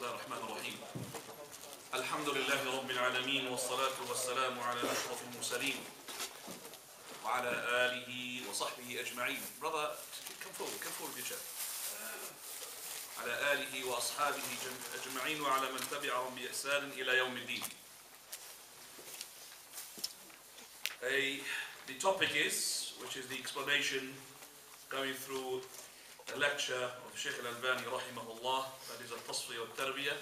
الله الرحمن الرحيم. الحمد لله رب العالمين والصلاة والسلام على أشرف المرسلين وعلى آله وصحبه أجمعين. Brother, come forward your chair. على آله وأصحابه أجمعين وعلى من تبعهم بإحسان إلى يوم الدين. The topic is, which is the explanation going through a lecture of Sheikh Albani رحمه الله, that is Tasfiya Wa Tarbiya,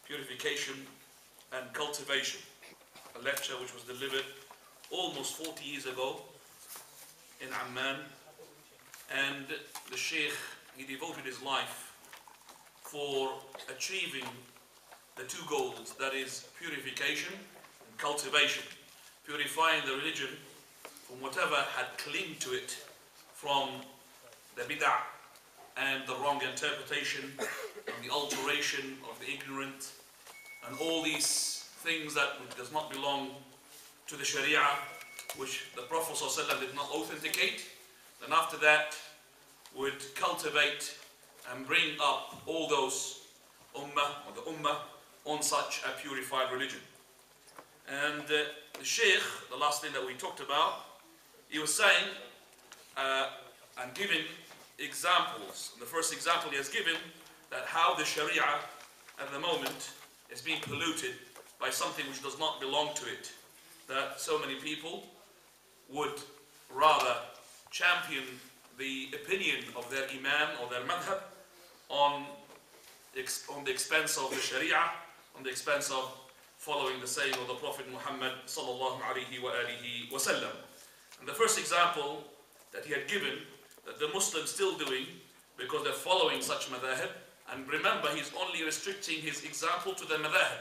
Purification and Cultivation, a lecture which was delivered almost 40 years ago in Amman, and the Sheikh, he devoted his life for achieving the two goals, that is purification and cultivation, purifying the religion from whatever had clung to it from the bid'ah and the wrong interpretation and the alteration of the ignorant and all these things that does not belong to the Sharia, which the Prophet ﷺ did not authenticate. Then after that would cultivate and bring up all those ummah on such a purified religion. And the Sheikh, the last thing that we talked about, he was saying and giving examples. The first example he has given, that how the Sharia at the moment is being polluted by something which does not belong to it. That so many people would rather champion the opinion of their imam or their madhab on the expense of the Sharia, on the expense of following the saying of the Prophet Muhammad sallallahu alaihi wa sallam. And the first example that he had given, that the Muslims still doing, because they're following such madhab, and remember he's only restricting his example to the madhab,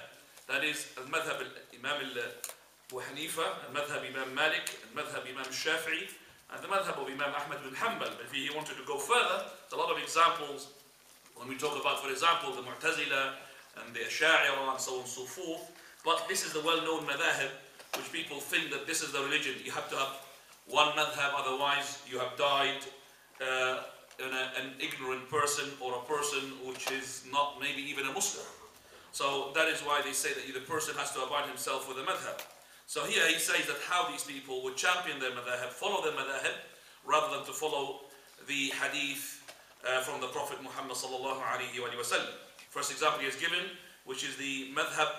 that is al-madhab al-imam Abu Hanifa, al-madhab imam Malik, al-madhab imam Shafi'i, and the madhab of Imam Ahmad bin Hanbal. But if he wanted to go further, there's a lot of examples when we talk about, for example, the Mu'tazila and the Asha'ira and so on and so forth. But this is the well-known madhab, which people think that this is the religion. You have to have one madhab, otherwise you have died an ignorant person, or a person which is not maybe even a Muslim. So that is why they say that the person has to abide himself with the madhab. So here he says that how these people would champion their madhab, follow their madhab, rather than to follow the hadith from the Prophet Muhammad sallallahu alaihi wa sallam. First example he has given, which is the madhab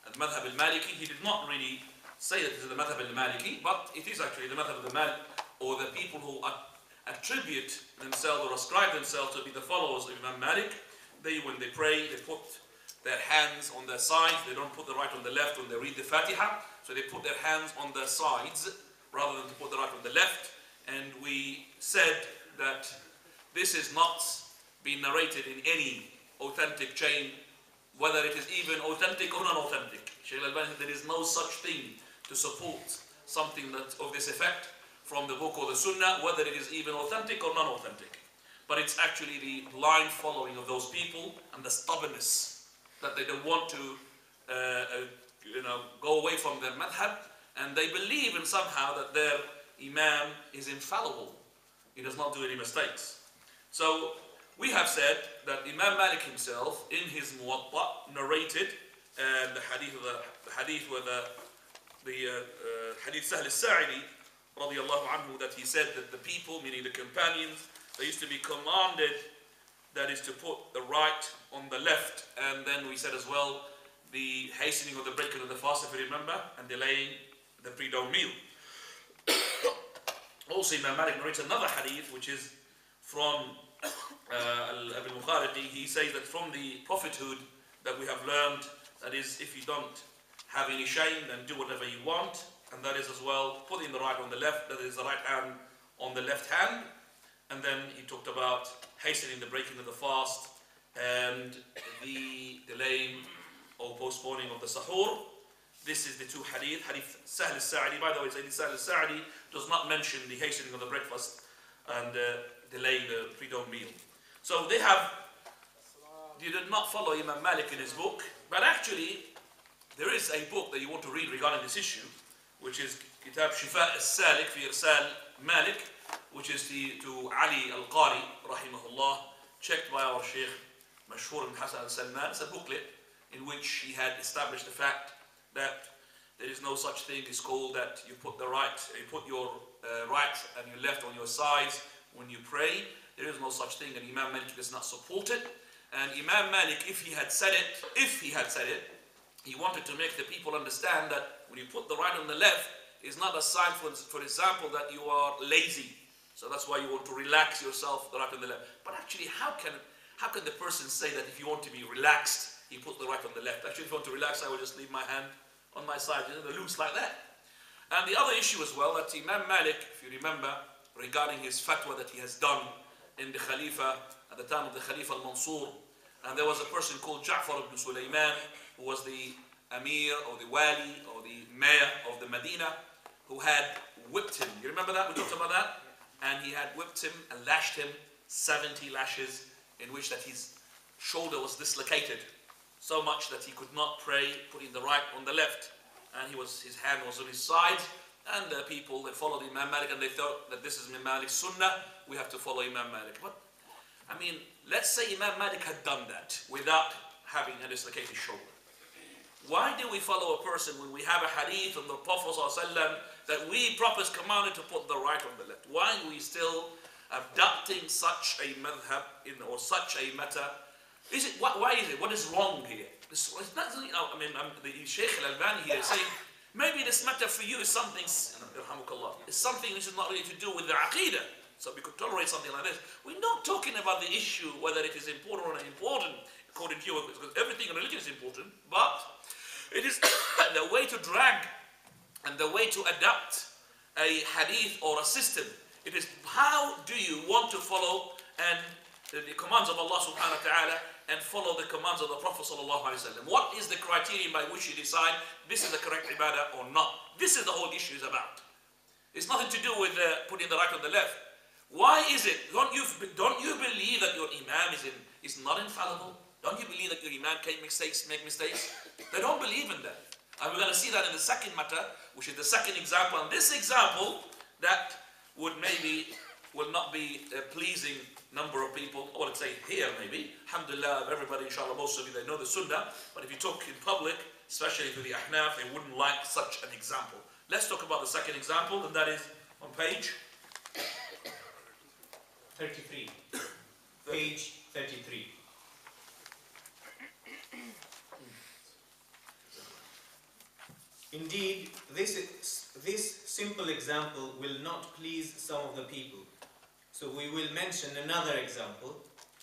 al-Maliki. He did not really say that it is the madhab al-Maliki, but it is actually the madhab of the Malik, or the people who attribute themselves or ascribe themselves to be the followers of Imam Malik. When they pray, they put their hands on their sides. They don't put the right on the left when they read the Fatiha. So they put their hands on their sides rather than to put the right on the left. And we said that this is not being narrated in any authentic chain, whether it is even authentic or non-authentic. Sheikh Albani said there is no such thing to support something that of this effect from the book or the sunnah, whether it is even authentic or non-authentic. But it's actually the blind following of those people and the stubbornness that they don't want to go away from their madhab, and they believe in somehow that their imam is infallible. He does not do any mistakes. So we have said that Imam Malik himself in his Muwatta narrated the hadith where the hadith Sahl al-Sa'idi radiyallahu anhu, that he said that the people, meaning the companions, they used to be commanded, that is to put the right on the left, and then we said as well the hastening of the breaking of the fast, if you remember, and delaying the pre-dawn meal. Also Imam Malik narrates another hadith which is from Al-Mukhariqi. He says that from the prophethood that we have learned, that is, if you don't have any shame, then do whatever you want. And that is as well putting the right on the left, that is the right hand on the left hand. And then he talked about hastening the breaking of the fast and the delaying or postponing of the sahur. This is the two hadith. Hadith Sahl al-Sa'idi, by the way, Sahl al-Sa'idi does not mention the hastening of the breakfast and delaying the pre-dawn meal. So they did not follow Imam Malik in his book, but actually there is a book that you want to read regarding this issue, which is Kitab Shifa al-Salik fi Irsal Malik, which is to Ali al-Qari, rahimahullah, checked by our Sheikh Mashhur ibn Hassan al-Salman. It's a booklet in which he had established the fact that there is no such thing as called that you put your right and your left on your sides when you pray. There is no such thing, and Imam Malik does not support it. And Imam Malik, if he had said it, he wanted to make the people understand that when you put the right on the left, it's not a sign, for example, that you are lazy. So that's why you want to relax yourself, the right and the left. But actually, how can the person say that if you want to be relaxed, you put the right on the left? Actually, if you want to relax, I will just leave my hand on my side, loose like that. And the other issue as well, that Imam Malik, if you remember, regarding his fatwa that he has done in the Khalifa, at the time of the Khalifa al-Mansur, and there was a person called Ja'far ibn Sulaiman, who was the Amir or the Wali or the Mayor of the Medina, who had whipped him. You remember that? We talked about that? And he had whipped him and lashed him 70 lashes, in which that his shoulder was dislocated so much that he could not pray, putting the right on the left, and his hand was on his side. And the people, they followed Imam Malik, and they thought that this is Imam Malik's sunnah, we have to follow Imam Malik. But I mean, let's say Imam Malik had done that without having a dislocated shoulder. Why do we follow a person when we have a hadith from the Prophet ﷺ that we Prophet commanded to put the right on the left? Why are we still adopting such a madhab or such a matter? Why is it? What is wrong here? It's not, the Sheikh Albani here is saying, maybe this matter for you is something, it's something which is not really to do with the aqidah. So we could tolerate something like this. We're not talking about the issue, whether it is important or not important, according to you, because everything in religion is important, but it is the way to drag and the way to adapt a hadith or a system. It is how do you want to follow and the commands of Allah subhanahu wa ta'ala and follow the commands of the Prophet sallallahu alaihi wasallam. What is the criterion by which you decide this is the correct ibadah or not? This is the whole issue is about. It's nothing to do with putting the right on the left. Why is it? Don't you believe that your imam is not infallible? Don't you believe that your imam can make mistakes? They don't believe in that. And we're going to see that in the second matter, which is the second example. And this example that will not be a pleasing number of people, or let's say here maybe. Alhamdulillah, everybody, inshallah, most of you, they know the sunnah. But if you talk in public, especially to the ahnaf, they wouldn't like such an example. Let's talk about the second example, and that is on page 33. Page 33. Indeed, this simple example will not please some of the people. So we will mention another example.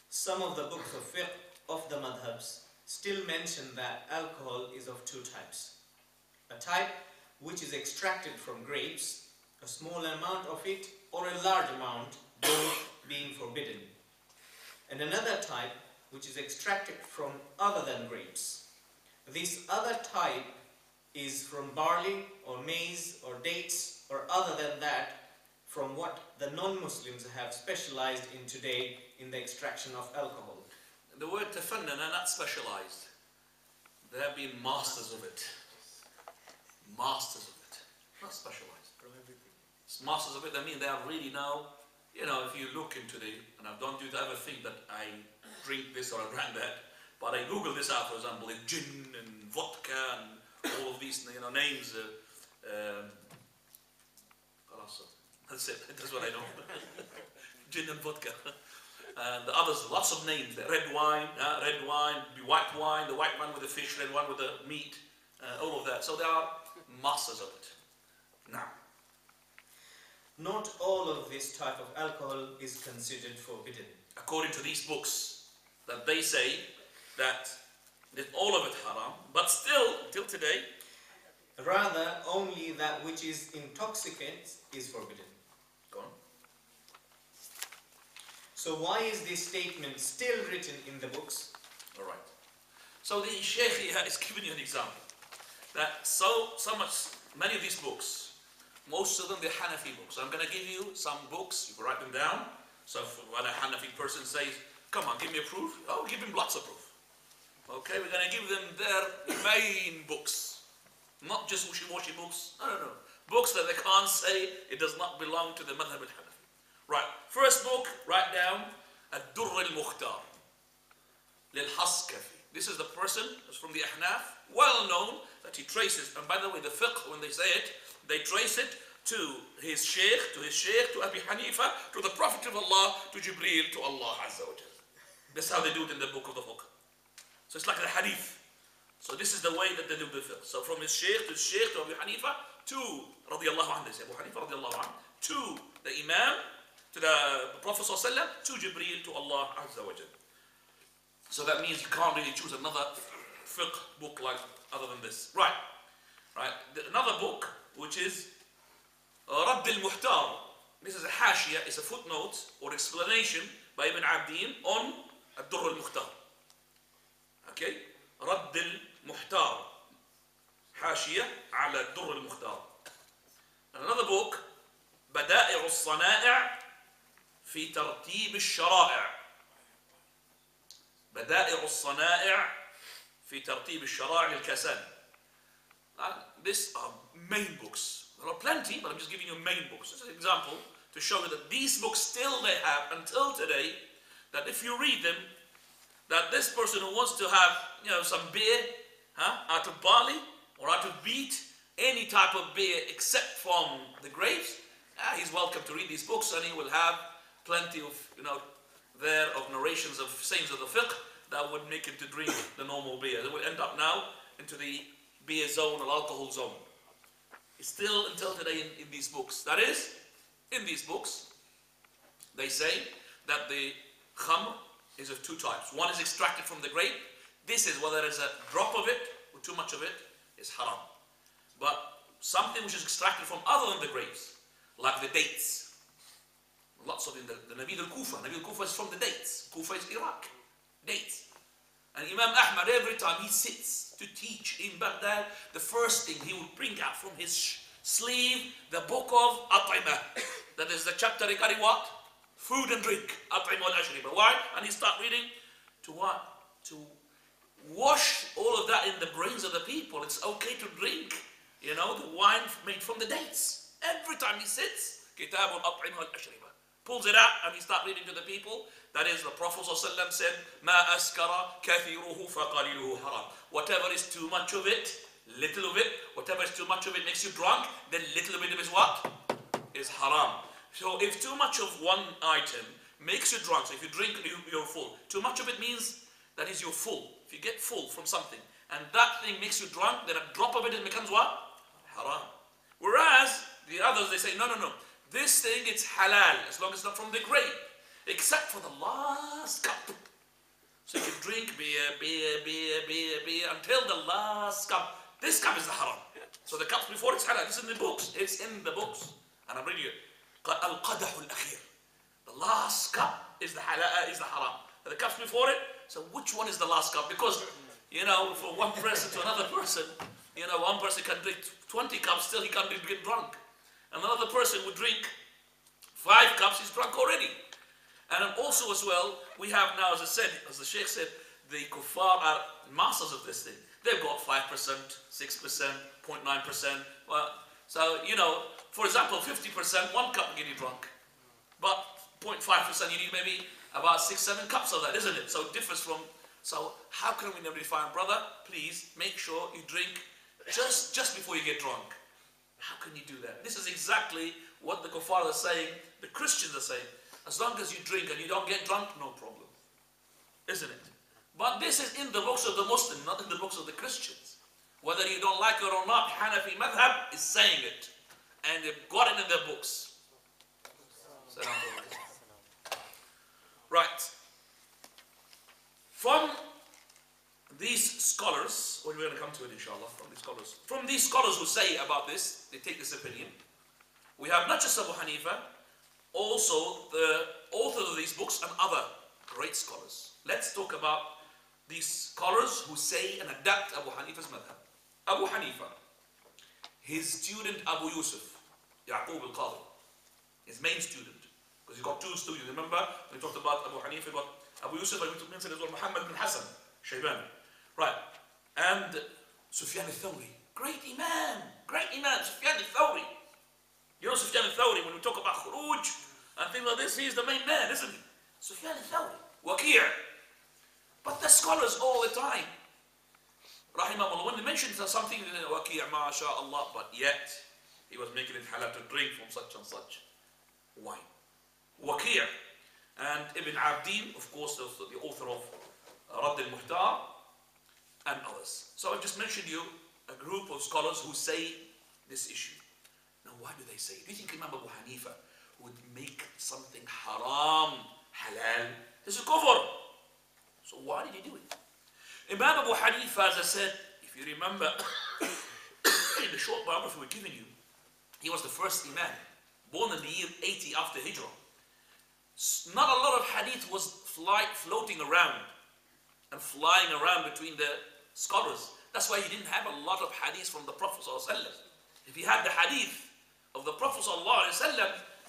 Some of the books of fiqh of the madhabs still mention that alcohol is of two types. A type which is extracted from grapes, a small amount of it or a large amount, both being forbidden. And another type which is extracted from other than grapes. This other type is from barley or maize or dates or other than that, from what the non-Muslims have specialized in today in the extraction of alcohol. The word tafannan are not specialized. They have been masters of it. Masters of it. Not specialized. It's masters of it, I mean they are really now, if you look into and I don't ever think that I drink this or I drank that, but I Google this out, for example, like gin and vodka and all of these names. That's it. That's what I know. Gin and vodka. And the others, lots of names. The red wine, the white wine, the white one with the fish, red one with the meat, all of that. So they are masters of it. Now, not all of this type of alcohol is considered forbidden. According to these books, that they say that all of it haram, but still, till today, rather only that which is intoxicant is forbidden. Go on. So why is this statement still written in the books? All right. So the Sheikh here is giving you an example that many of these books, most of them they're Hanafi books. I'm going to give you some books. You can write them down. So when a Hanafi person says, "Come on, give me a proof," I'll give him lots of proof. Okay, we're going to give them their main books, not just wishy-washy books. No. Books that they can't say it does not belong to the madhab al-Hanafi. Right, first book, write down Ad-Durr al-Mukhtar. للحصكفي. This is the person who's from the Ahnaf, well known that he traces, and by the way, the fiqh, when they say it, they trace it to his sheikh, to Abi Hanifa, to the Prophet of Allah, to Jibreel, to Allah Azza wa Jal. That's how they do it in the book of the fiqh. So it's like the hadith. So this is the way that they do the fiqh. So from his sheikh, to Abi Hanifa, to radiallahu anhu, they say Abu Hanifa radiallahu anhu, to the Imam, to the Prophet sallallahu alaihi wasallam, to Jibreel, to Allah Azza wa Jal. So that means you can't really choose another fiqh book like other than this. Right. Another book which is Radd al-Muhtar. This is a hashia, it's a footnote or explanation by Ibn Abdin on Ad-Durr al-Mukhtar. Okay? Radd al-Muhtar. Hashia ala Ad-Durr al-Mukhtar. Another book, Bada'i' al-Sana'i' fi Tartib al-Shara'i'. بدائع الصنائع في ترتيب الشرائع للكساني. These are main books. There are plenty, but I'm just giving you main books. This is an example to show you that these books still they have until today, that if you read them, that this person who wants to have some beer out of barley or out of beet, any type of beer except from the grapes, he's welcome to read these books, and he will have plenty of of narrations of sayings of the fiqh that would make him to drink the normal beer. It will end up now into the beer zone or alcohol zone. It's still until today in these books. That is, in these books, they say that the khamr is of two types. One is extracted from the grape. This is whether there's a drop of it or too much of it is haram. But something which is extracted from other than the grapes, like the dates. Lots of the Nabil al-Kufa. Nabil al-Kufa is from the dates. Kufa is Iraq. Dates. And Imam Ahmad, every time he sits to teach in Baghdad, the first thing he would bring out from his sleeve, the book of At'imah. That is the chapter regarding what? Food and drink. At'imah al-Ashriba. Why? And he start reading to what? To wash all of that in the brains of the people. It's okay to drink, the wine made from the dates. Every time he sits, Kitab al-At'imah al-Ashriba. Pulls it out and he starts reading to the people. That is, the Prophet ﷺ said, مَا أَسْكَرَ كَثِيرُهُ فَقَلِيلُهُ حَرَامٌ. Whatever is too much of it, little of it, whatever is too much of it makes you drunk, then little bit of it is what? Is haram. So if too much of one item makes you drunk, so if you drink, you're full. Too much of it means that is you're full. If you get full from something, and that thing makes you drunk, then a drop of it becomes what? Haram. Whereas, the others, they say, no. This thing, it's halal, as long as it's not from the grape, except for the last cup. So you can drink beer, until the last cup. This cup is the haram. So the cups before it's halal, it's in the books. It's in the books. And I'm reading it. Al-Qadahu al-Akhir. The last cup is the halal, is the haram. And the cups before it, so which one is the last cup? Because, for one person to another person, one person can drink 20 cups, still he can't get drunk. Another person would drink 5 cups, he's drunk already. And also as well, we have now, as the Sheikh said, the kuffar are masters of this thing. They've got 5%, 6%, 0.9%. Well, so, for example, 50%, 1 cup will get you drunk. But 0.5%, you need maybe about 6-7 cups of that, isn't it? So it differs from, so how can we never define, brother, please make sure you drink just before you get drunk. How can you do that? This is exactly what the kuffar are saying, the Christians are saying. As long as you drink and you don't get drunk, no problem. Isn't it? But this is in the books of the Muslim, not in the books of the Christians. Whether you don't like it or not, Hanafi madhab is saying it. And they've got it in their books. Right. From these scholars, we're going to come to it inshallah, from these scholars who say about this, they take this opinion. We have not just Abu Hanifa, also the authors of these books and other great scholars. Let's talk about these scholars who say and adapt Abu Hanifa's madhab. Abu Hanifa, his student Abu Yusuf, Yaqub al-Qadi, his main student, because he got 2 students. Remember, we talked about Abu Hanifa, got Abu Yusuf, and we mentioned as well Muhammad bin Hassan, Shaybani. Right, and Sufyan al-Thawri, great Imam, Sufyan al-Thawri. You know Sufyan al-Thawri, when we talk about khuruj and things like this, he's the main man, isn't he? Sufyan al-Thawri. Waqi', But the scholars all the time, rahimahullah, when they mentioned something, Waki' masha'Allah, but yet he was making it halal to drink from such and such wine. Waki' and Ibn Abdin, of course, the author of Radd al-Muhtar, and others. So I just mentioned you a group of scholars who say this issue. Now, why do they say it? Do you think Imam Abu Hanifa would make something haram halal? This is kufr. So why did he do it? Imam Abu Hanifa, as I said, if you remember, in the short biography we're giving you, he was the first Imam, born in the year 80 after Hijrah. Not a lot of hadith was floating around and flying around between the scholars. That's why he didn't have a lot of hadith from the Prophet ﷺ. If he had the hadith of the Prophet ﷺ,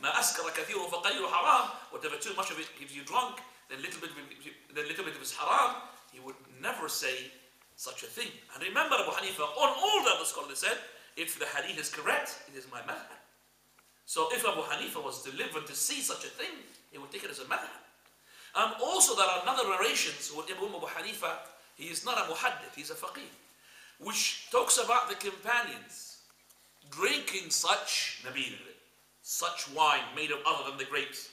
ما أسكر كثير فقليل حرام, whatever too much of it gives you drunk, then little bit of it is haram, he would never say such a thing. And remember, Abu Hanifa, on all the other scholars said, if the hadith is correct, it is my madhab. So if Abu Hanifa was to live and to see such a thing, he would take it as a madhab. And also there are another narrations where Abu Hanifa, he is not a muhaddith, he's a faqih, which talks about the companions drinking such nabir, such wine made of other than the grapes.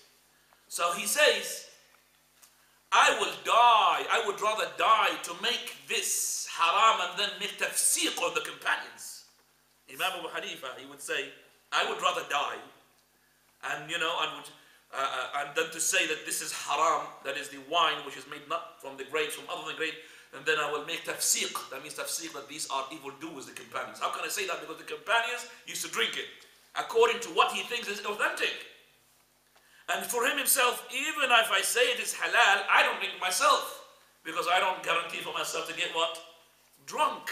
So he says, I would rather die to make this haram and then make tafsiq on the companions. Imam Abu Hanifa, he would say, I would rather die and and then to say that this is haram, that is the wine which is made not from the grapes, from other than grapes, and then I will make tafsiq. That means tafsiq that these are evil doers, the companions. How can I say that? Because the companions used to drink it according to what he thinks is authentic. And for him himself, even if I say it is halal, I don't drink myself, because I don't guarantee for myself to get what? Drunk.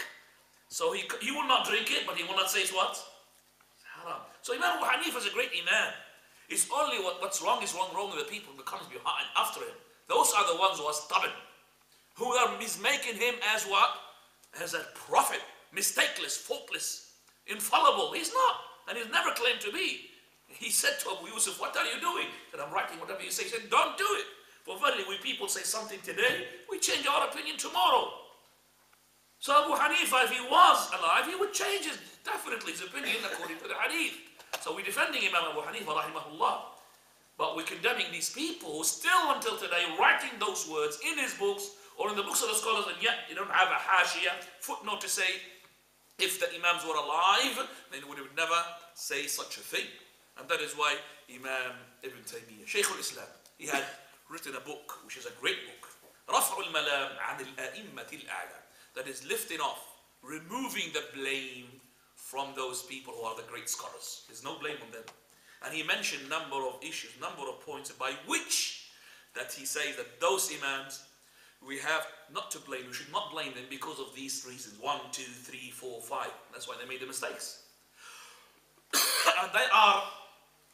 So he will not drink it, but he will not say it's what? It's haram. So Imam Abu Hanifa is a great Imam. It's only what's wrong is wrong with the people who comes behind after him. Those are the ones who are stubborn, who are making him as what? As a prophet, mistakeless, faultless, infallible. He's not, and he's never claimed to be. He said to Abu Yusuf, what are you doing? He said, I'm writing whatever you say. He said, don't do it. For verily, we people say something today, we change our opinion tomorrow. So Abu Hanifa, if he was alive, he would change definitely his opinion according to the hadith. So we're defending Imam Abu Hanifa, rahimahullah. But we're condemning these people who still until today writing those words in his books or in the books of the scholars, and yet you don't have a hashiyah, footnote to say, if the Imams were alive, then we would never say such a thing. And that is why Imam Ibn Taymiyyah, Shaykh al-Islam, he had written a book, which is a great book, رفع الملام عن الأئمة الأعلى, that is lifting off, removing the blame from those people who are the great scholars. There's no blame on them. And he mentioned number of issues, number of points by which that he says that those Imams, we have not to blame, we should not blame them because of these reasons. 1, 2, 3, 4, 5. That's why they made the mistakes. And they are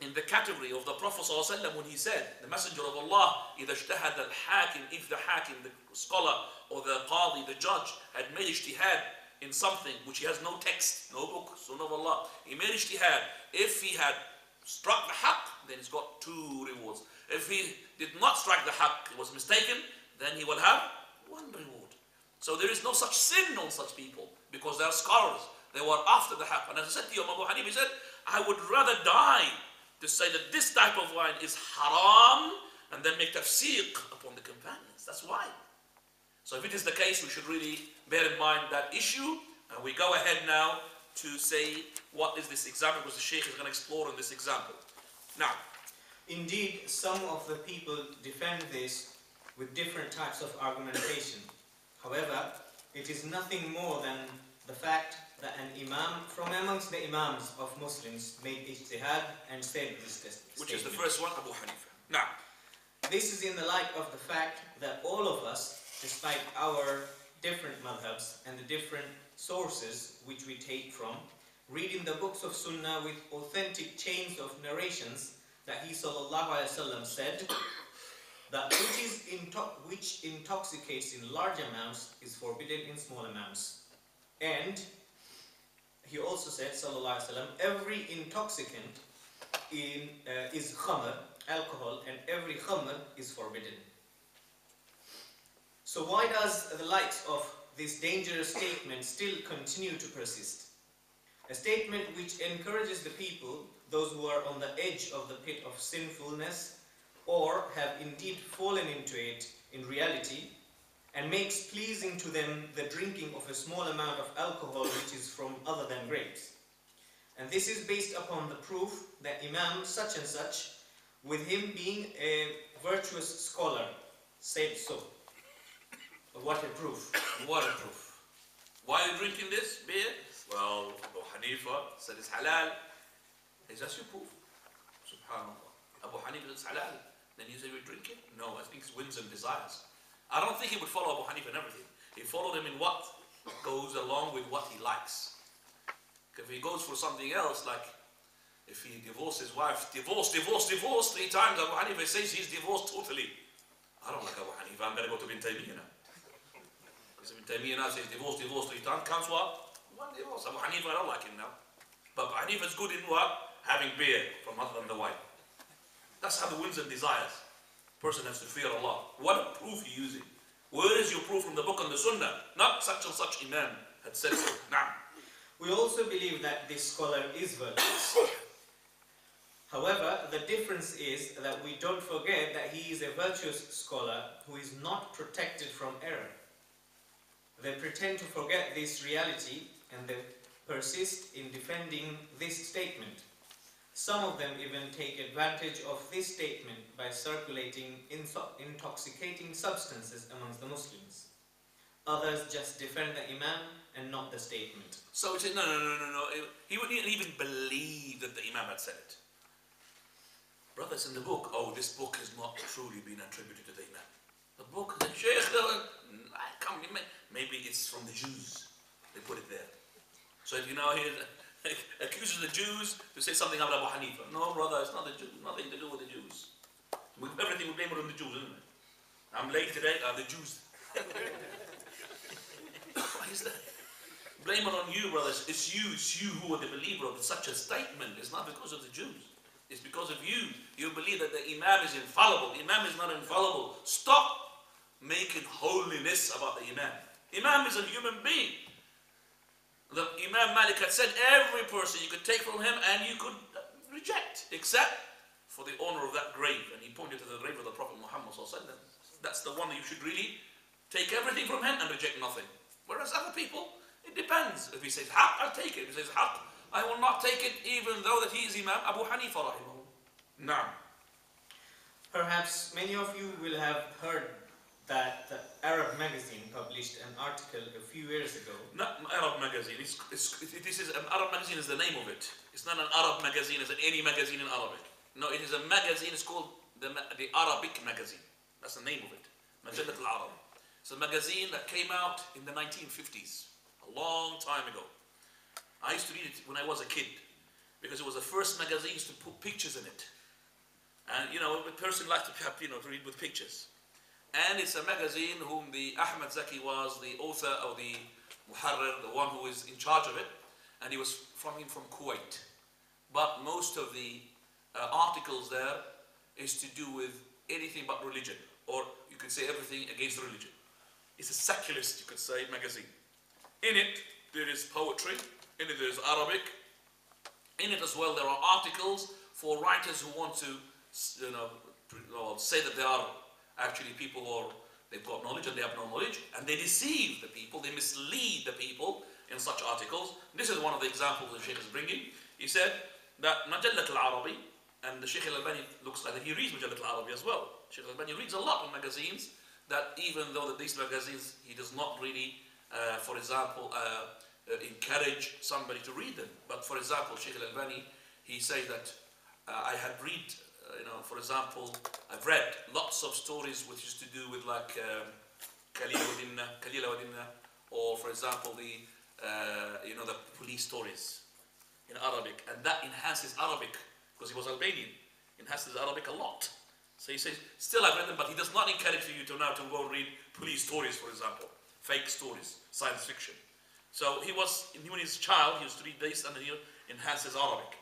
in the category of the Prophet ﷺ when he said, the Messenger of Allah, إِذَا اجْتَهَدَ الْحَاكِمْ, if the hakim, the scholar, or the qadi, the judge, had made ijtihad in something which he has no text, no book, Sunnah of Allah, he made ijtihad. If he had struck the haqq, then he's got 2 rewards. If he did not strike the haqq, he was mistaken, then he will have 1 reward. So there is no such sin on such people, because they are scholars. They were after the haqq. And as I said to you, Abu Hanifa, he said, I would rather die to say that this type of wine is haram and then make tafsiq upon the companions. That's why. So if it is the case, we should really bear in mind that issue. And we go ahead now to say what is this example, because the Sheikh is going to explore in this example. Now, indeed, some of the people defend this with different types of argumentation. However, it is nothing more than the fact that an imam from amongst the imams of Muslims made ijtihad and said this statement. Which is the first one, Abu Hanifa. Now, this is in the light of the fact that all of us, despite our different madhabs and the different sources which we take from, reading the books of Sunnah with authentic chains of narrations that he sallallahu alaihi wasallam said that which intoxicates in large amounts is forbidden in small amounts. And he also said, sallallahu alaihi wasallam, every intoxicant is khamr, alcohol, and every khamr is forbidden. So why does the likes of this dangerous statement still continue to persist? A statement which encourages the people, those who are on the edge of the pit of sinfulness or have indeed fallen into it in reality, and makes pleasing to them the drinking of a small amount of alcohol which is from other than grapes. And this is based upon the proof that Imam such and such, with him being a virtuous scholar, said so. What a proof. What a proof. Why are you drinking this beer? Well, Abu Hanifa said it's halal. Is that your proof? Subhanallah. Abu Hanifa says it's halal. Then you say we drink it? No, I think it's whims and desires. I don't think he would follow Abu Hanifa in everything. He followed him in what goes along with what he likes. If he goes for something else, like if he divorced his wife, divorce 3 times, Abu Hanifa says he's divorced totally. I don't like Abu Hanifa, I'm going to go to Ibn Taymiyyah now. Because Ibn Taymiyyah now says divorce 3 times, counts what? 1 divorce. Abu Hanifa, I don't like him now. But Abu Hanifa is good in what? Having beer from other than the wife. That's how the whims and desires. Person has to fear Allah. What a proof you're using. Where is your proof from the book and the sunnah? Not such and such imam had said so. Nah. We also believe that this scholar is virtuous. However, the difference is that we don't forget that he is a virtuous scholar who is not protected from error. They pretend to forget this reality and they persist in defending this statement. Some of them even take advantage of this statement by circulating intoxicating substances amongst the Muslims. Others just defend the Imam and not the statement. So he said, no. He wouldn't even believe that the Imam had said it. Brothers, in the book, this book has not truly been attributed to the Imam. The book, the Sheikh, maybe it's from the Jews. They put it there. So if you know, he accuses the Jews to say something about Abu Hanifa. No, brother, it's not the Jews. Nothing to do with the Jews. Everything we blame it on the Jews, isn't it? I'm late today, the Jews. Why is that? Blame it on you, brothers. It's you who are the believer of such a statement. It's not because of the Jews. It's because of you. You believe that the Imam is infallible. The Imam is not infallible. Stop making holiness about the Imam. Imam is a human being. The Imam Malik had said every person you could take from him and you could reject, except for the owner of that grave. And he pointed to the grave of the Prophet Muhammad ﷺ. That's the one that you should really take everything from him and reject nothing. Whereas other people, it depends. If he says haq, I'll take it. If he says haq, I will not take it, even though that he is Imam Abu Hanifa rahimahullah. Naam. Perhaps many of you will have heard that the Arab magazine published an article a few years ago. Not Arab magazine. Arab magazine is the name of it. It's not an Arab magazine as any magazine in Arabic. No, it is a magazine. It's called the Arabic magazine. That's the name of it. Masjid al Ghurabah. It's a magazine that came out in the 1950s, a long time ago. I used to read it when I was a kid because it was the first magazine to put pictures in it. And a person likes to have, to read with pictures. And it's a magazine whom the Ahmad Zaki was the author of the Muharrir, the one who is in charge of it. And he was from Kuwait. But most of the articles there is to do with anything but religion. Or you could say everything against religion. It's a secularist, you could say, magazine. In it, there is poetry. In it, there is Arabic. In it as well, there are articles for writers who want to, say that there are actually people who they've got knowledge and they have no knowledge, and they deceive the people, they mislead the people in such articles. This is one of the examples the Sheikh is bringing. He said that Majallat al-Arabi, and the Sheikh al-Albani looks like that he reads Majallat al-Arabi as well. Sheikh al-Albani reads a lot of magazines that even though that these magazines, he does not really, for example, encourage somebody to read them. But for example, Sheikh al-Albani, he says that I had read, for example, I've read lots of stories which is to do with like Kalila wa Dinna, or for example the police stories in Arabic, and that enhances Arabic because he was Albanian, enhances Arabic a lot. So he says, still I've read them, but he does not encourage you to now to go and read police stories, for example, fake stories, science fiction. So when he was a child, he used to read this and he enhances Arabic.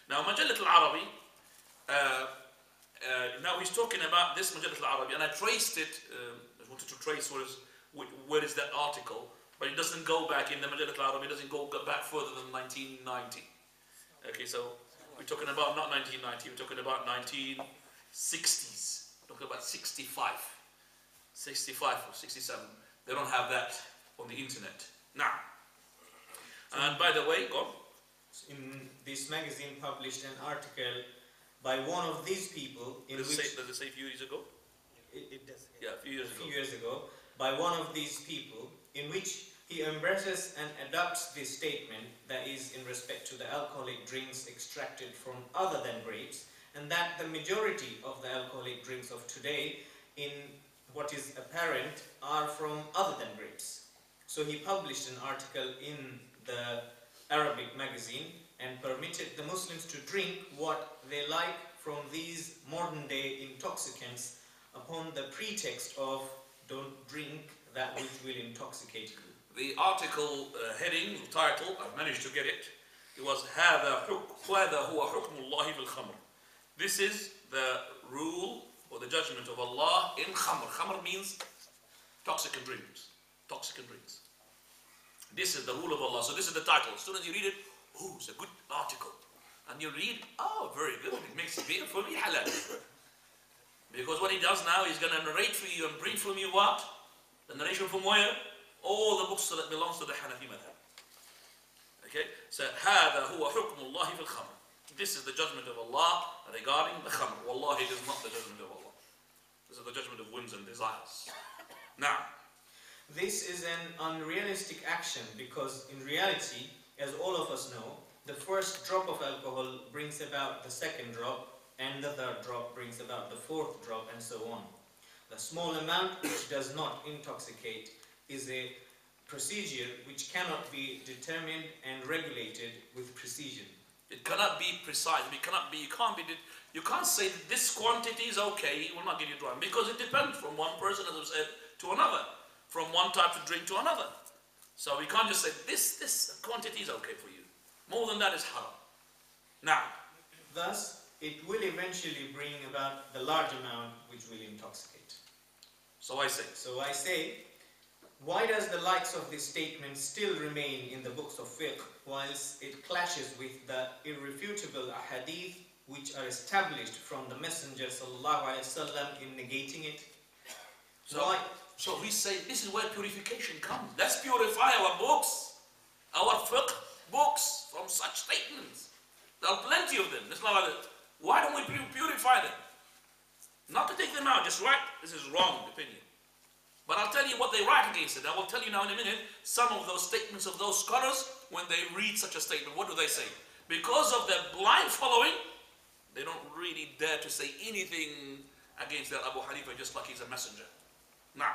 Now Majallat al-Arabi, now he's talking about this Majallat al-Arabi, and I traced it, I wanted to trace where is that article, but it doesn't go back in the Masjid al Ghurabah, it doesn't go back further than 1990. Okay, so we're talking about not 1990, we're talking about 1960s. We're talking about 65 or 67. They don't have that on the internet. Now, and by the way, go on. In this magazine published an article by one of these people in does it say a few years ago? It does. Yeah, a few years ago. By one of these people in which he embraces and adopts this statement that is in respect to the alcoholic drinks extracted from other than grapes, and that the majority of the alcoholic drinks of today, in what is apparent, are from other than grapes. So he published an article in the Arabic magazine and permitted the Muslims to drink what they like from these modern day intoxicants upon the pretext of don't drink that which will intoxicate you. The article heading, the title, I've managed to get it. It was هذا هو حكم الله في الخمر. This is the rule or the judgment of Allah in khamr. Khamr means toxicant drinks. Toxicant drinks. This is the rule of Allah. So this is the title. As soon as you read it, oh, it's a good article. And you read, oh, very good. It makes it beer for me halal. Because what he does now, he's going to narrate for you and bring from you what? The narration from where? All the books that belongs to the Hanafi madhab. Okay? So, هذا هو حكم الله في الخمر. This is the judgment of Allah regarding the khamr. Wallahi, it is not the judgment of Allah. This is the judgment of whims and desires. Now, this is an unrealistic action because in reality, as all of us know, the first drop of alcohol brings about the second drop, and the third drop brings about the fourth drop, and so on. The small amount which does not intoxicate is a procedure which cannot be determined and regulated with precision. It cannot be precise. You can't say that this quantity is okay, it will not get you drunk, because it depends from one person, as I've said, to another, from one type of drink to another. So we can't just say this quantity is okay for you. More than that is haram. Now, thus, it will eventually bring about the large amount which will intoxicate. So I say, why does the likes of this statement still remain in the books of fiqh, whilst it clashes with the irrefutable ahadith which are established from the Messenger ﷺ in negating it? So we say this is where purification comes. Let's purify our books, our fiqh books from such statements. There are plenty of them. It's not like that. Why don't we purify them? Not to take them out, just write, this is wrong opinion. But I'll tell you what they write against it. I will tell you now in a minute some of those statements of those scholars when they read such a statement. What do they say? Because of their blind following, they don't really dare to say anything against their Abu Hanifa, just like he's a messenger. Now,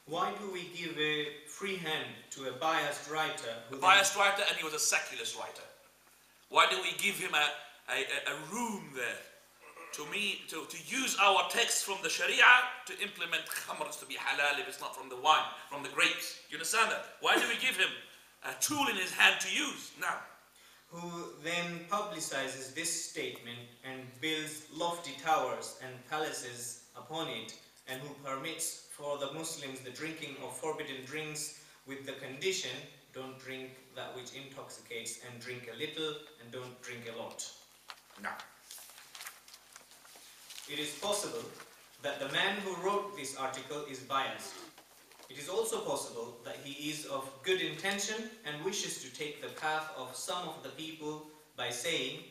why do we give a free hand to a biased writer? And he was a secularist writer. Why do we give him a room there to use our text from the Sharia to implement khamrs to be halal if it's not from the wine, from the grapes? You understand that? Why do we give him a tool in his hand to use now? Who then publicizes this statement and builds lofty towers and palaces upon it, and who permits for the Muslims the drinking of forbidden drinks with the condition, don't drink that which intoxicates, and drink a little and don't drink a lot. Now, it is possible that the man who wrote this article is biased. It is also possible that he is of good intention and wishes to take the path of some of the people by saying,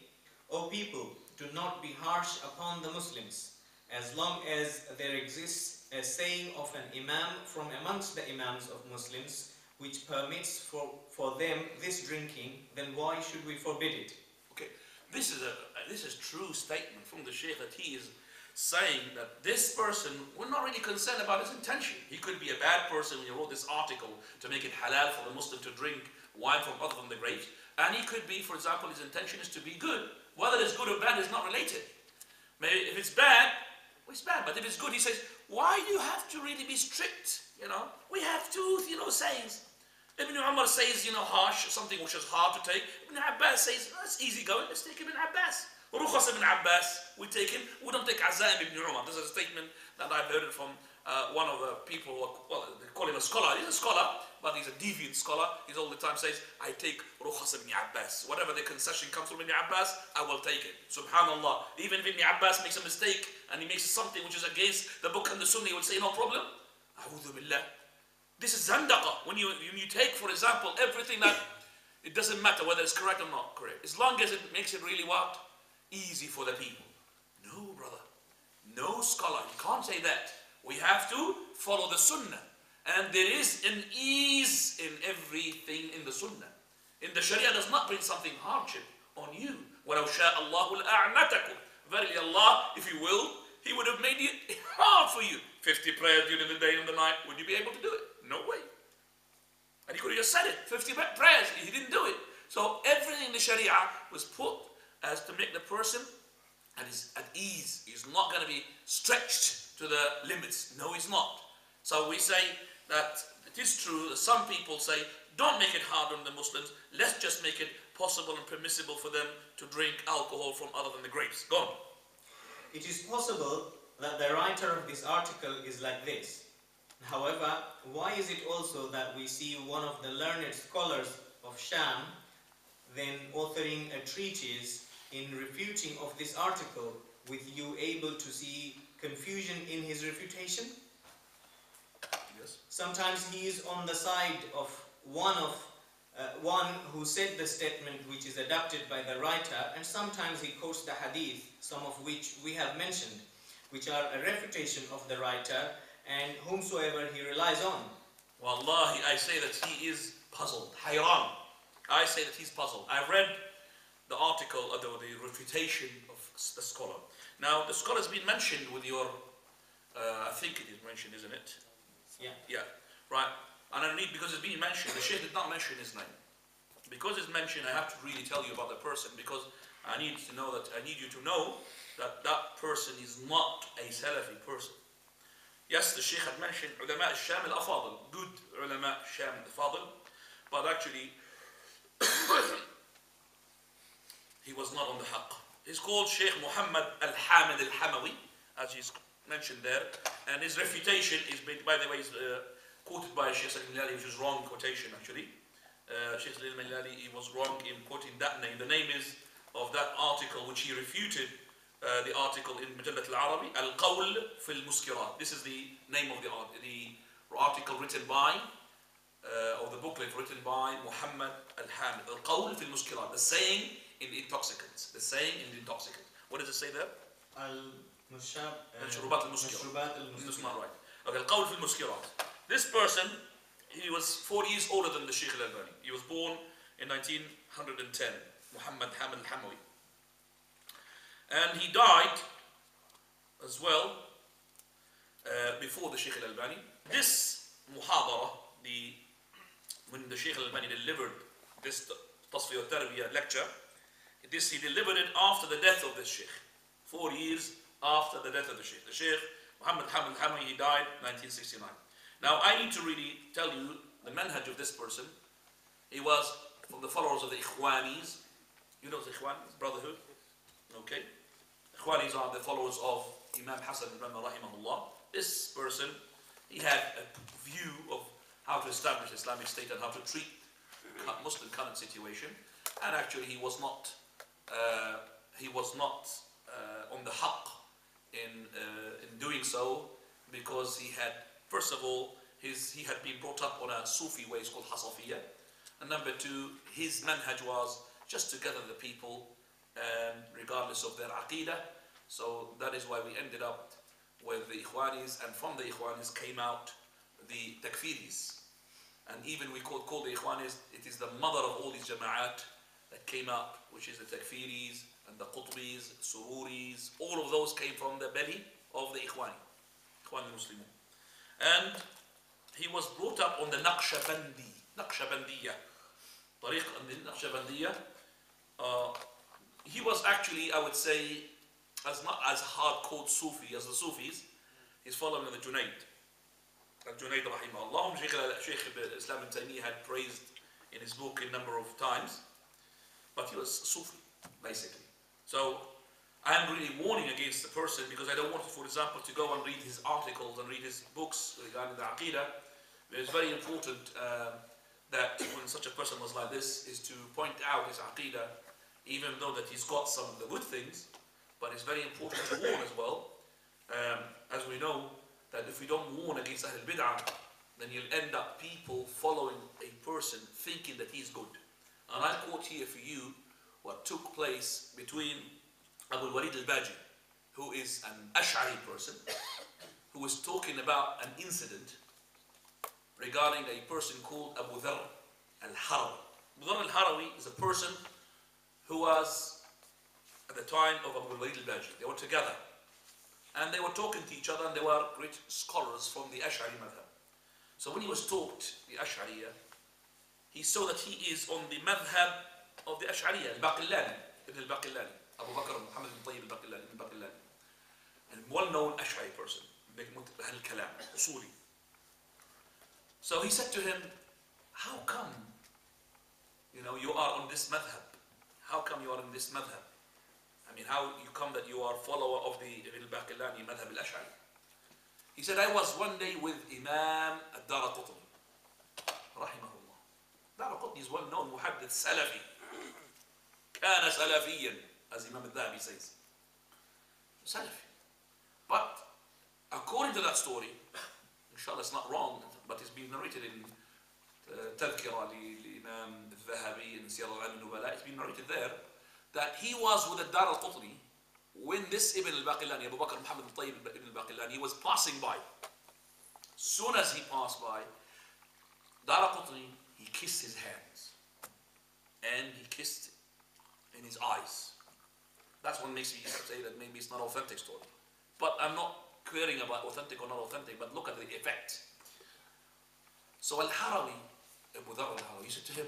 "O people, do not be harsh upon the Muslims. As long as there exists a saying of an imam from amongst the imams of Muslims which permits for them this drinking, then why should we forbid it?" Okay, this is true statement from the Sheikh, that he is saying that this person, we're not really concerned about his intention. He could be a bad person when he wrote this article to make it halal for the Muslim to drink wine from other than the grapes, and he could be, for example, his intention is to be good. Whether it's good or bad is not related. Maybe if it's bad, well, it's bad, but if it's good, he says, why do you have to really be strict? We have two, sayings. Ibn Umar says, harsh, something which is hard to take. Ibn Abbas says, that's easy going, let's take Ibn Abbas. Rukhas ibn Abbas, we take him, we don't take Azaim ibn Umar. This is a statement that I've heard from one of the people, well, they call him a scholar. He's a scholar, but he's a deviant scholar. He's all the time says, I take Rukhas ibn Abbas. Whatever the concession comes from Ibn Abbas, I will take it. Subhanallah. Even if Ibn Abbas makes a mistake and he makes something which is against the book and the sunnah, he will say, no problem. A'udhu billah. This is zandaqa. When you take, for example, everything that, it doesn't matter whether it's correct or not correct. As long as it makes it really what? Easy for the people. No, brother. No scholar. You can't say that. We have to follow the sunnah. And there is an ease in everything in the sunnah. In the sharia does not bring something hardship on you. وَلَوْ شَاءَ اللَّهُ لَأَعْنَتَكُمْ. Verily Allah, if He will, He would have made it hard for you. 50 prayers during the day and the night. Would you be able to do it? No way. And He could have just said it. 50 prayers. He didn't do it. So everything in the sharia was put as to make the person at ease. He's not going to be stretched to the limits. No, he's not. So we say that it is true that some people say, don't make it hard on the Muslims. Let's just make it possible and permissible for them to drink alcohol from other than the grapes. Go on. It is possible that the writer of this article is like this. However, why is it also that we see one of the learned scholars of Sham then authoring a treatise in refuting of this article, with you able to see confusion in his refutation? Yes. Sometimes he is on the side of one who said the statement which is adapted by the writer, and sometimes he quotes the hadith, some of which we have mentioned, which are a refutation of the writer and whomsoever he relies on. Wallahi, I say that he is puzzled. Hayran. I say that he's puzzled. I read the article, the refutation of the scholar. Now, the scholar has been mentioned with your, I think it is mentioned, isn't it? Yeah. Yeah, right. And I need, because it's been mentioned, the Sheikh did not mention his name. Because it's mentioned, I have to really tell you about the person, because I need you to know that that person is not a Salafi person. Yes, the Sheikh had mentioned ulama al-Sham al-Afadil, good ulama al-Sham al-Afadil, but actually he was not on the haqq. He's called Sheikh Muhammad al-Hamid al-Hamawi, as he's mentioned there, and his refutation is, by the way, quoted by Sheikh Salim al-Milali, which is wrong quotation actually. Sheikh Salim al-Milali, he was wrong in quoting that name. The name is of that article which he refuted, the article in Majallat al-Arabi, Al-Qawl fi al-Muskirat. This is the name of the article written by, or the booklet written by Muhammad al-Hamid. Al-Qawl fi al-Muskirat, the saying in the intoxicants. The saying in the intoxicants. What does it say there? Al-Mashrubat al-Muskirat. That's not right. Okay, Al-Qawl fi al-Muskirat. This person, he was 4 years older than the Sheikh al-Albani. He was born in 1910, Muhammad Hamid al-Hamawi. And he died as well before the Sheikh al-Albani. This muhadara, when the Sheikh al-Albani delivered this Tasfiya Wa Tarbiya lecture, he delivered it after the death of this Sheikh. 4 years after the death of the Sheikh. The Sheikh Muhammad Hamid al-Hamawi, he died 1969. Now I need to really tell you the manhaj of this person. He was from the followers of the Ikhwanis. You know the Ikhwanis, brotherhood? Okay. Ikhwanis are the followers of Imam Hassan al-Banna rahimahullah. This person, he had a view of how to establish Islamic State and how to treat Muslim current situation. And actually he was not on the haqq in doing so, because he had, first of all, he had been brought up on a Sufi way, it's called Hasafiyya. And number two, his manhaj was just to gather the people, regardless of their aqidah. So that is why we ended up with the Ikhwanis, and from the Ikhwanis came out the Takfiris. And even we call the Ikhwanis, it is the mother of all these jama'at that came up, which is the Takfiris and the Qutbis, Sururis. All of those came from the belly of the Ikhwani al-Muslimun. And he was brought up on the Naqshbandiyya. Tariq and the Naqshbandiyya. He was actually, I would say, not as hardcore Sufi as the Sufis. He's following the Junayd. Al-Junayd rahimahullah, Sheikh Islam ibn Taymiyyah had praised in his book a number of times. But he was Sufi, basically. So, I'm really warning against the person because I don't want, for example, to go and read his articles and read his books regarding the Aqidah. It's very important that when such a person was like this, is to point out his Aqidah, even though that he's got some of the good things, but it's very important to warn as well. As we know, that if we don't warn against Ahl Bid'ah, then you'll end up people following a person thinking that he's good. And I quote here for you what took place between Abu al-Baji, who is an Ash'ari person, who was talking about an incident regarding a person called Abu Dharr al-Harawi. Abu Dharr al-Harawi is a person who was at the time of Abu al-Baji. They were together and they were talking to each other, and they were great scholars from the Ash'ari madhab. So when he was taught the Ash'ariyah, he saw that he is on the madhab of the Ash'ariyah, al-Baqillani, Ibn al-Baqillani, Abu Bakr Muhammad ibn Tayyib al-Baqillani, and well-known Ash'ari person, al-Kalam, Usuli. So he said to him, how come, you are on this madhab? How come you are in this madhab? I mean, how you come that you are follower of the al-Baqillani madhab al-Ash'ari? He said, I was one day with Imam al-Daraqutni, rahimahullah. Daraqutni is well-known, muhaddith Salafi. Kana Salafiyan, as Imam al-Dhahabi says. Salafi. But according to that story, inshallah it's not wrong, but it's been narrated in Tadhkira Imam al-Dhahabi and Siyar al-Nubala, it's been narrated there, that he was with the Dar al-Qutni when this Ibn al-Baqillani, Abu Bakr Muhammad al-Tayyib ibn al-Baqillani, was passing by. Soon as he passed by, Dar al-Qutni, he kissed his hands and he kissed in his eyes. That's what makes me say that maybe it's not authentic story. But I'm not caring about authentic or not authentic, but look at the effect. So Al-Harawi, Abu Dharr al-Harawi, he said to him,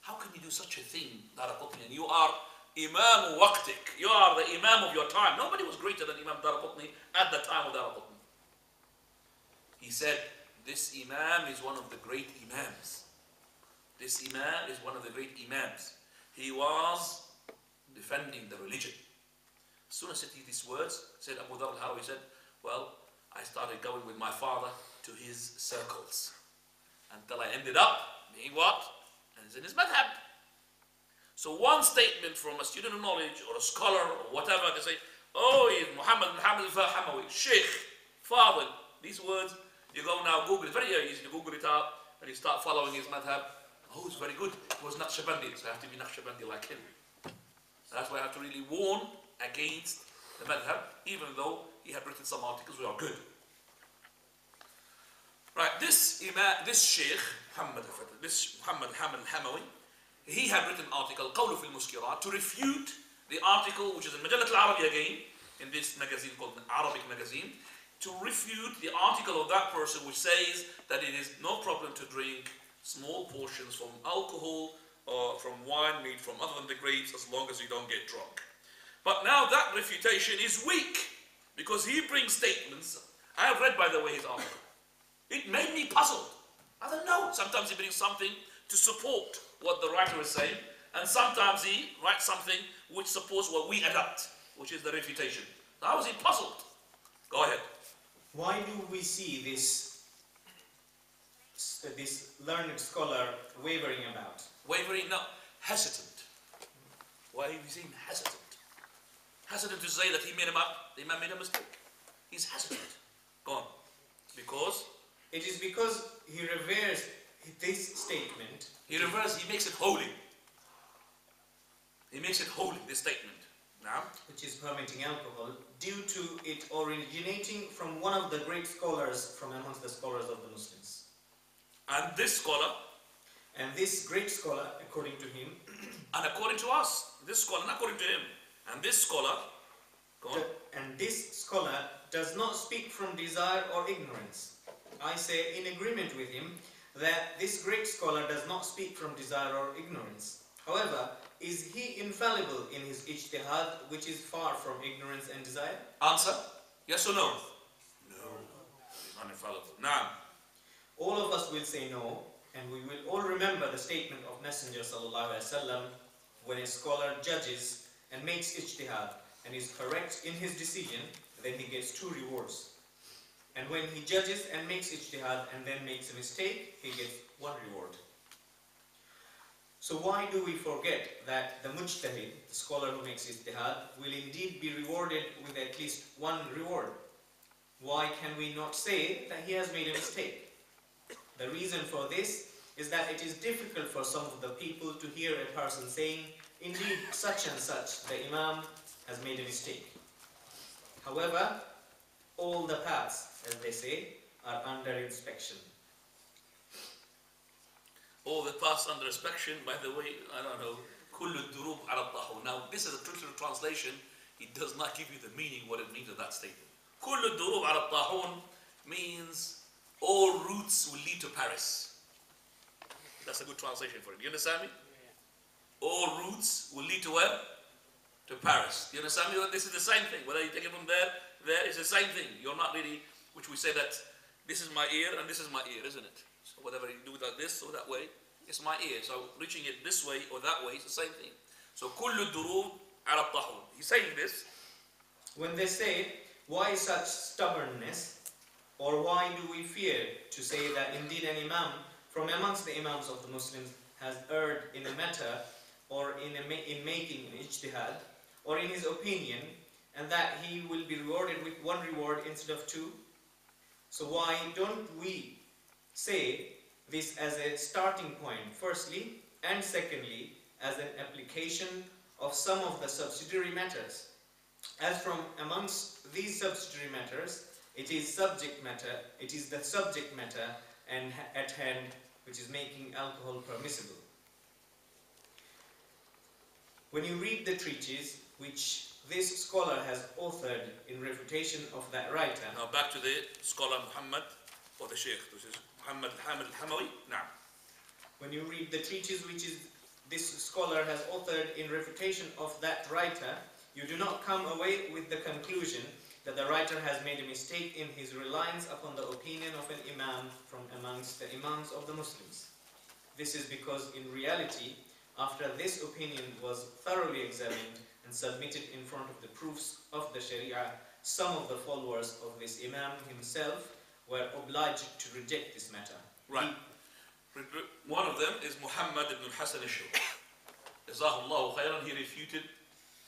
how can you do such a thing, Dar al-Qutni, and you are Imam Waqtik, you are the Imam of your time. Nobody was greater than Imam Dar al-Qutni at the time of Dar al-Qutni. He said, this Imam is one of the great Imams. This Imam is one of the great Imams. He was defending the religion. As soon as he said these words, said Abu Dharr al-Harawi, said, well, I started going with my father to his circles until I ended up being what? And it's in his madhab. So one statement from a student of knowledge or a scholar or whatever, they say, oh, he's Muhammad al-Hamawi, Sheikh, Fadil. These words, you go now Google, it's very easy to Google it up and you start following his madhab. Oh, it's very good. He was Naqshbandi, so I have to be Naqshbandi like him. That's why I have to really warn against the madhab, even though he had written some articles which are good. Right, this Sheikh, Muhammad al-Hamawi, he had written an article, Qawlu fil Muskirat, to refute the article which is in Majalat al-Arabi again, in this magazine called the Arabic magazine, to refute the article of that person which says that it is no problem to drink small portions from alcohol or from wine made from other than the grapes as long as you don't get drunk. But now that refutation is weak because he brings statements. I have read, by the way, his article. It made me puzzled. I don't know. Sometimes he brings something to support what the writer is saying, and sometimes he writes something which supports what we adopt, which is the refutation. So how is he puzzled? Go ahead. Why do we see this learned scholar wavering about? Wavering? No, hesitant. Why are you saying hesitant? Hesitant to say that the Imam made a mistake. He's hesitant. Go on. Because? It is because he reveres this statement. He makes it holy. He makes it holy, this statement. Now, which is permitting alcohol, due to it originating from one of the great scholars from amongst the scholars of the Muslims. And this scholar, and this great scholar, according to him, and according to us, this scholar, and according to him, and this scholar, go on. And this scholar does not speak from desire or ignorance. I say in agreement with him that this great scholar does not speak from desire or ignorance. However, is he infallible in his ijtihad, which is far from ignorance and desire? Answer, yes or no? No, he's not infallible. Now, all of us will say no, and we will all remember the statement of Messenger sallallahu alaihi wasallam when a scholar judges and makes ijtihad, and is correct in his decision, then he gets 2 rewards. And when he judges and makes ijtihad and then makes a mistake, he gets 1 reward. So why do we forget that the mujtahid, the scholar who makes ijtihad, will indeed be rewarded with at least 1 reward? Why can we not say that he has made a mistake? The reason for this is that it is difficult for some of the people to hear a person saying, indeed, such and such, the Imam has made a mistake. However, all the paths, as they say, are under inspection. All the paths under inspection, by the way, I don't know, كل الدروب على الطاحون. Now, this is a literal translation. It does not give you the meaning, what it means of that statement. كل الدروب على الطاحون means all routes will lead to Paris. That's a good translation for it. Do you understand me? All routes will lead to where? To Paris. Do you understand me? This is the same thing. Whether you take it from there, it's the same thing. You're not really, which we say that this is my ear and this is my ear, isn't it? So whatever you do like this or that way, it's my ear. So reaching it this way or that way, it's the same thing. So كل الدروب على الطاحون. He's saying this. When they say, why such stubbornness? Or why do we fear to say that indeed an imam from amongst the imams of the Muslims has erred in a matter or in making an ijtihad or in his opinion, and that he will be rewarded with 1 reward instead of 2? So why don't we say this as a starting point, firstly, and secondly, as an application of some of the subsidiary matters? As from amongst these subsidiary matters, it is subject matter, it is the subject matter and at hand which is making alcohol permissible. When you read the treatise which this scholar has authored in refutation of that writer. Now back to the scholar Muhammad or the Sheikh, which is Muhammad al-Hamid al-Hamawi. Now, when you read the treatise which is this scholar has authored in refutation of that writer, you do not come away with the conclusion that the writer has made a mistake in his reliance upon the opinion of an imam from amongst the imams of the Muslims. This is because in reality, after this opinion was thoroughly examined and submitted in front of the proofs of the Sharia, some of the followers of this imam himself were obliged to reject this matter. Right. One of them is Muhammad ibn al-Hasan al-Shawqi. Jazahullahu khairan, he refuted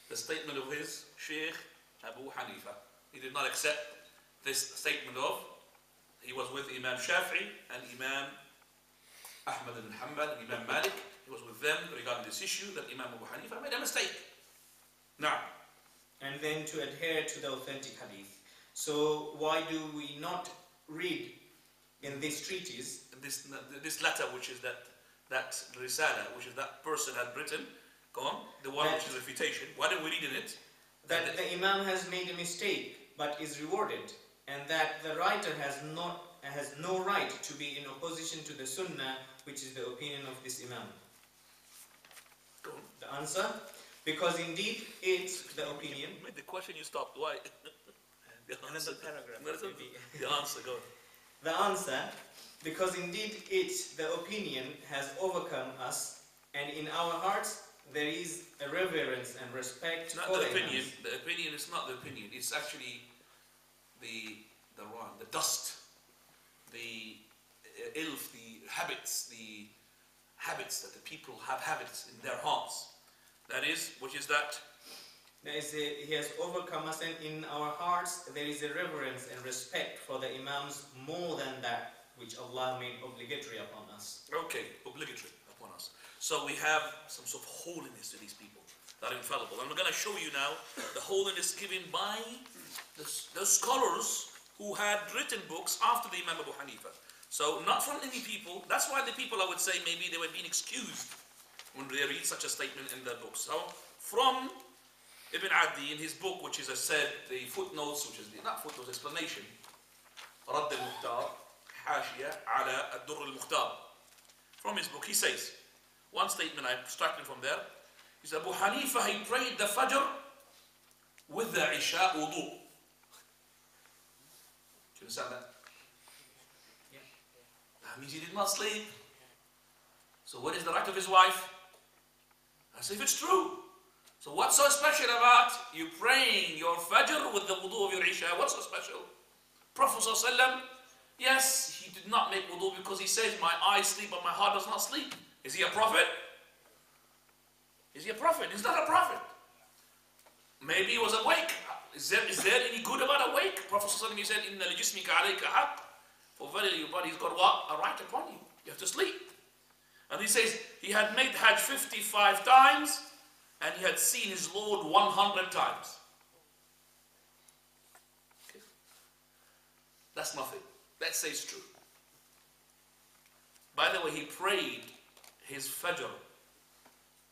the statement of his Sheikh Abu Hanifa. He did not accept this statement of, he was with Imam Shafi'i and Imam Ahmad ibn Hanbal and Imam Malik. He was with them regarding this issue that Imam Abu Hanifa made a mistake. Now, and then to adhere to the authentic hadith. So why do we not read in this treatise, this letter, which is that risala, which is that person had written, go on, the one which is refutation, why don't we read in it? That the imam has made a mistake but is rewarded, and that the writer has no right to be in opposition to the sunnah, which is the opinion of this imam. Go on. The answer? Because indeed it's the opinion. The question you stopped, why? Another paragraph. The answer, go on. The answer, because indeed it's the opinion has overcome us, and in our hearts there is a reverence and respect not for the the opinion. imams. The opinion is not the opinion. It's actually the dust, the ilf, the habits that the people have habits in their hearts. That is, which is that. He has overcome us, and in our hearts there is a reverence and respect for the imams more than that which Allah made obligatory upon us. Okay, obligatory upon us. So we have some sort of holiness to these people that are infallible. And we're going to show you now the holiness given by the scholars who had written books after the Imam Abu Hanifa. So not from any people. That's why the people, I would say, maybe they were being excused when they read such a statement in their books. So from Ibn Adi in his book, which is, as said, the footnotes, which is not footnotes, explanation, رد المختار حاشية على الدر المختار. From his book, he says, one statement I'm extracting from there, is Abu Hanifa, he prayed the Fajr with the Isha wudu. Do you understand that? Yeah. That means he did not sleep. So what is the right of his wife? As if it's true. So what's so special about you praying your Fajr with the wudu of your Isha? What's so special? Prophet ﷺ, yes, he did not make wudu because he says, my eyes sleep but my heart does not sleep. Is he a prophet? Is he a prophet? He's not a prophet. Maybe he was awake. Is there any good about awake? Prophet ﷺ, he said, Inna li jismika alayka haqq. For verily your body's got what? A right upon you. You have to sleep. And he says, he had made Hajj 55 times and he had seen his Lord 100 times. Okay. That's nothing. Let's say it's true. By the way, he prayed his Fajr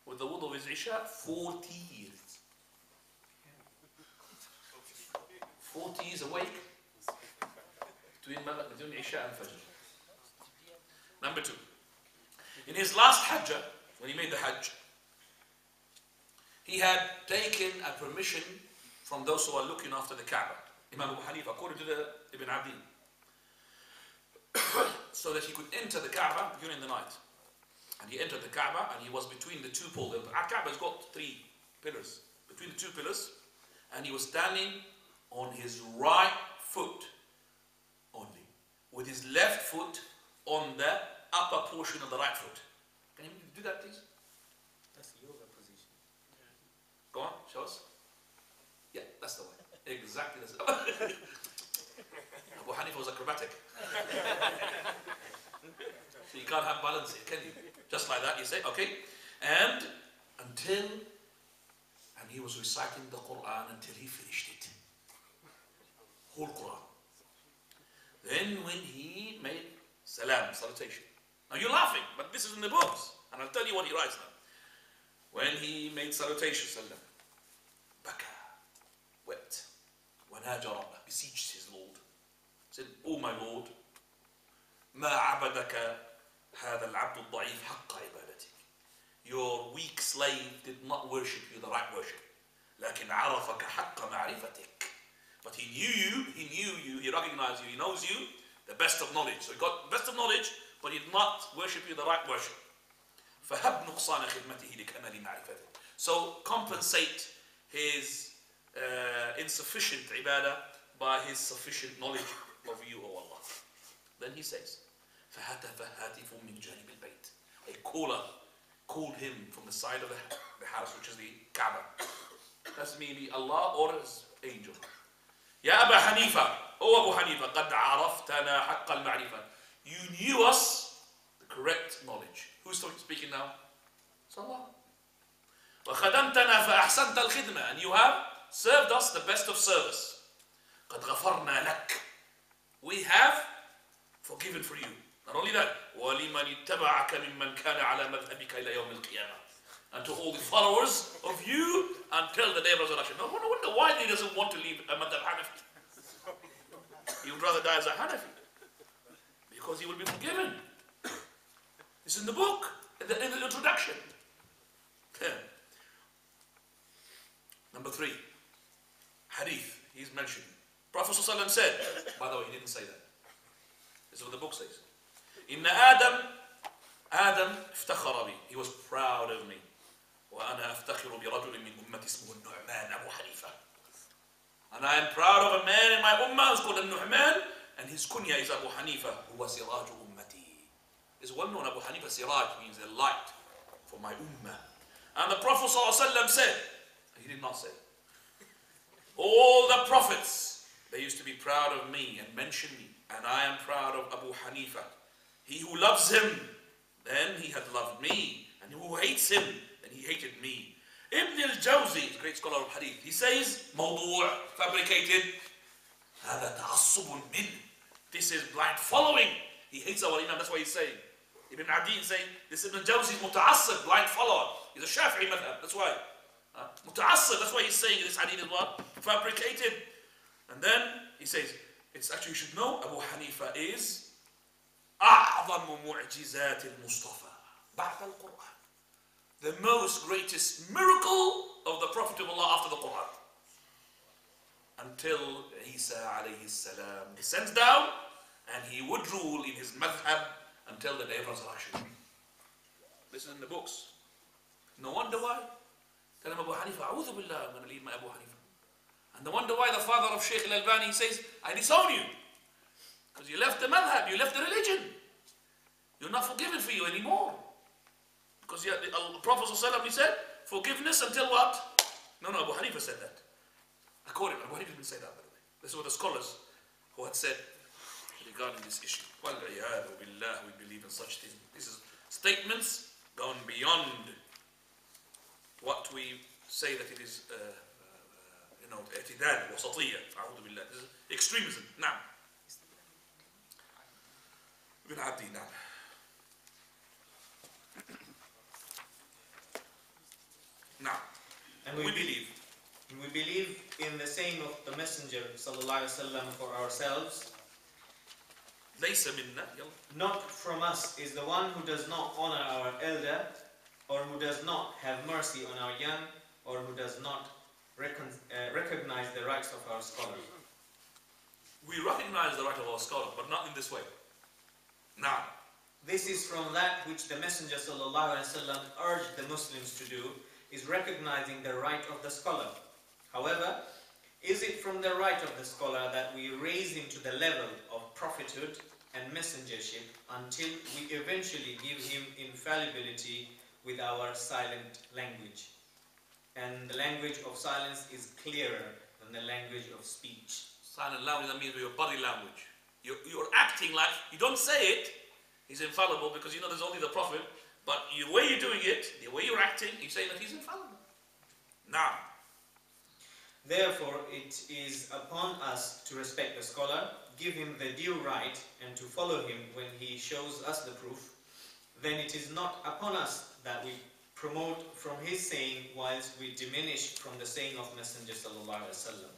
with the wudu of his Isha 40 years. 40 years awake between Isha and Fajr. Number 2. In his last Hajj, when he made the Hajj, he had taken a permission from those who are looking after the Kaaba. Imam Abu Hanifa, according to the Ibn Adin, so that he could enter the Kaaba during the night. And he entered the Kaaba and he was between the 2 poles. Our Kaaba has got 3 pillars. Between the 2 pillars, and he was standing on his right foot only, with his left foot on the upper portion of the right foot. Can you do that, please? That's yoga position. Go on, show us. Yeah, that's the way. Exactly that's the way. Abu Hanifa was acrobatic. So you can't have balance here, can you? Just like that, you say, okay. And he was reciting the Quran until he finished it. Whole Quran. Then when he made salam, salutation. Now you're laughing, but this is in the books. And I'll tell you what he writes now. When he made salutation, salam, baka, wept, wanaja rabbah, beseeched his Lord. Said, oh my Lord, ما عبدك هذا العبد الضعيف حق عبادتك. Your weak slave did not worship you the right worship. لكن عرفك حق معرفتك. But he knew you, he recognized you, he knows you, the best of knowledge. So he got the best of knowledge, but he did not worship you the right worship. فهب نقصان خدمته لكمال معرفته. So compensate his insufficient ibadah by his sufficient knowledge of you, O Allah. Then he says, فهتف هاتف من جانب البيت. A caller called him from the side of the house, which is the Kaaba. That's maybe Allah or his angel. يا أبا حنيفة, O Abu Hanifa, قد عرفتنا حق المعرفة. You knew us the correct knowledge. Who's speaking now? It's Allah. وخدمتنا فأحسنت الخدمة. And you have served us the best of service. قد غفرنا لك. We have forgiven for you. Not only that, وَلِمَنِ اتَّبَعَكَ مِمَّنْ كَانَ عَلَى مَذْهَبِكَ إِلَى يَوْمِ الْقِيَامَةِ. And to all the followers of you until the day of resurrection. No wonder why he doesn't want to leave a madhab Hanafi. He would rather die as a Hanafi. Because he will be forgiven. It's in the book, in the introduction. Number 3, hadith, he's mentioned. Prophet ﷺ said, by the way, he didn't say that. This is what the book says. Inna Adam افتخر بي. He was proud of me. وأنا أفتخر برجل من أمتي اسمه النعمان أبو حنيفة. And I am proud of a man in my ummah who's called Al-Nu'man, and his kunya is Abu Hanifa, who was Siraj ummati. It's well known, Abu Hanifa Siraj means a light for my ummah. And the Prophet ﷺ said, he did not say, all the prophets, they used to be proud of me and mention me, and I am proud of Abu Hanifa. He who loves him, then he had loved me, and who hates him, then he hated me. Ibn al-Jawzi, a great scholar of hadith, he says, موضوع, fabricated, هذا تعصب منه. This is blind following. He hates our Imam, that's why he's saying. Ibn Adin saying, this Ibn al-Jawzi is muta'assib, blind follower. He's a Shafi'i madhab, that's why. Muta'assib, that's why he's saying this hadith is what? Fabricated. And then he says, it's actually, you should know, Abu Hanifa is أعظم معجزات المصطفى بعد القرآن. The most greatest miracle of the Prophet of Allah after the Quran. Until Isa alayhi salam descends down and he would rule in his madhab until the day of resurrection. This is in the books. No wonder why. Tell him Abu Hanifa, A'udhu Billah, I'm going to leave my Abu Hanifa. And the wonder why the father of Sheikh Albani says, I disown you. Because you left the madhab, you left the religion. You're not forgiven for you anymore. Because the Prophet ﷺ, he said, forgiveness until what? No, Abu Hanifa said that. According to Abu Hanifa didn't say that, by the way. This is what the scholars who had said regarding this issue. وَالْعِيَاذُ بِاللَّهِ, we believe in such things. This is statements gone beyond what we say that it is, اعتدال وسطية. أعوذ بالله. This is extremism. نعم. ابن عبدي نعم. نعم. And we believe in the saying of the Messenger sallallahu alaihi wasallam for ourselves. ليس منا. Not from us is the one who does not honor our elder, or who does not have mercy on our young, or who does not recognize the rights of our scholar. We recognize the right of our scholar, but not in this way. Now, this is from that which the Messenger sallallahu alaihi wasallam urged the Muslims to do, is recognizing the right of the scholar. However, is it from the right of the scholar that we raise him to the level of prophethood and messengership until we eventually give him infallibility with our silent language? And the language of silence is clearer than the language of speech. Silent language, that means your body language. You're acting like, you don't say it, he's infallible, because you know there's only the Prophet, but the way you're doing it, the way you're acting, you say that he's infallible. Now, therefore, it is upon us to respect the scholar, give him the due right, and to follow him when he shows us the proof. Then it is not upon us that we promote from his saying whilst we diminish from the saying of Messenger sallallahu alaihi wasallam.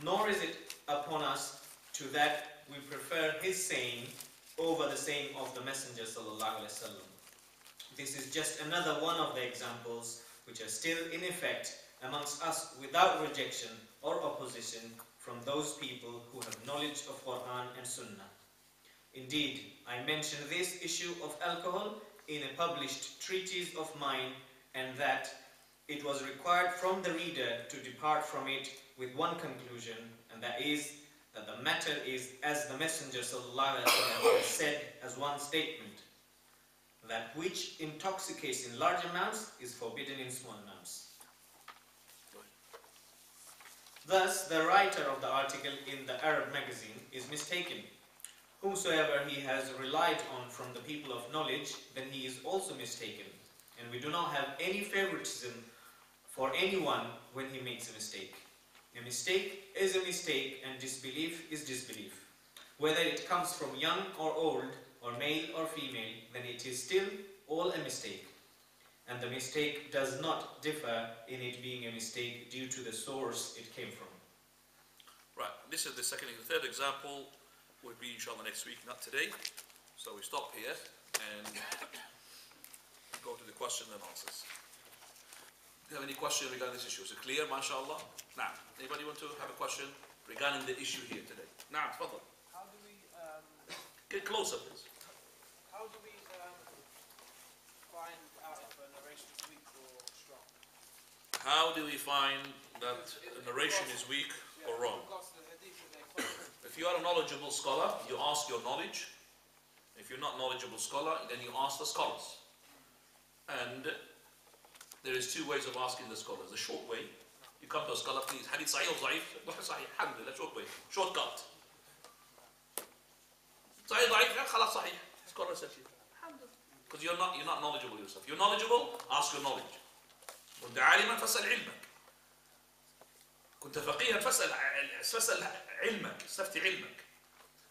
Nor is it upon us to that we prefer his saying over the saying of the Messenger sallallahu alaihi wasallam. This is just another one of the examples which are still in effect amongst us without rejection or opposition from those people who have knowledge of Quran and Sunnah. Indeed, I mentioned this issue of alcohol in a published treatise of mine, and that it was required from the reader to depart from it with one conclusion, and that is that the matter is as the Messenger sallallahu alaihi wasallam has said as one statement, that which intoxicates in large amounts is forbidden in small amounts. Thus, the writer of the article in the Arab magazine is mistaken. Whomsoever he has relied on from the people of knowledge, then he is also mistaken. And we do not have any favoritism for anyone when he makes a mistake. A mistake is a mistake, and disbelief is disbelief. Whether it comes from young or old, or male or female, then it is still all a mistake. And the mistake does not differ in it being a mistake due to the source it came from. Right, this is the third example will be inshallah next week, not today. So we stop here and go to the question and answers. Do you have any question regarding this issue? Is it clear, mashallah? Now, anybody want to have a question regarding the issue here today? Now, tafadhal. How do we Get closer, please. how do we find out if a narration is weak or strong? How do we find that a narration is weak or wrong? If you are a knowledgeable scholar, you ask your knowledge. If you're not knowledgeable scholar, then you ask the scholars. And there is two ways of asking the scholars. The short way, you come to a scholar, please, hadith sahih or dhaif? Sahih, alhamdulillah, short way, shortcut. Sahih, dhaif, khalas sahih. Scholar says you, alhamdulillah. Because you're not knowledgeable yourself. You're knowledgeable, ask your knowledge. كنت عالما فاسأل علمك. كنت فقيها فاسأل علمك, استفتي علمك.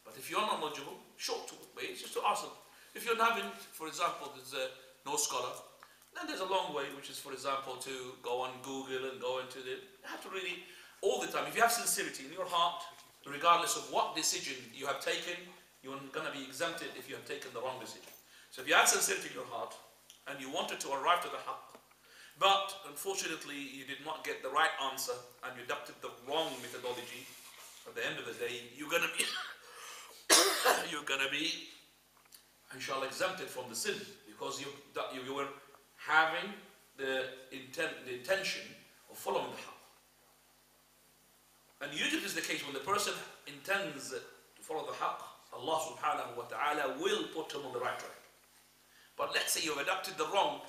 But if you're not knowledgeable, short way is just to ask them. If you're having, for example, there's no scholar, then there's a long way, which is, for example, to go on Google and go into the. You have to really, all the time, if you have sincerity in your heart, regardless of what decision you have taken, you're going to be exempted if you have taken the wrong decision. So if you had sincerity in your heart and you wanted to arrive to the haqq, but unfortunately you did not get the right answer and you adopted the wrong methodology, at the end of the day you're going to be inshallah exempted from the sin, because you were having the intention of following the haqq. And usually it is the case when the person intends to follow the haqq, Allah subhanahu wa ta'ala will put him on the right track. But let's say you've adopted the wrong,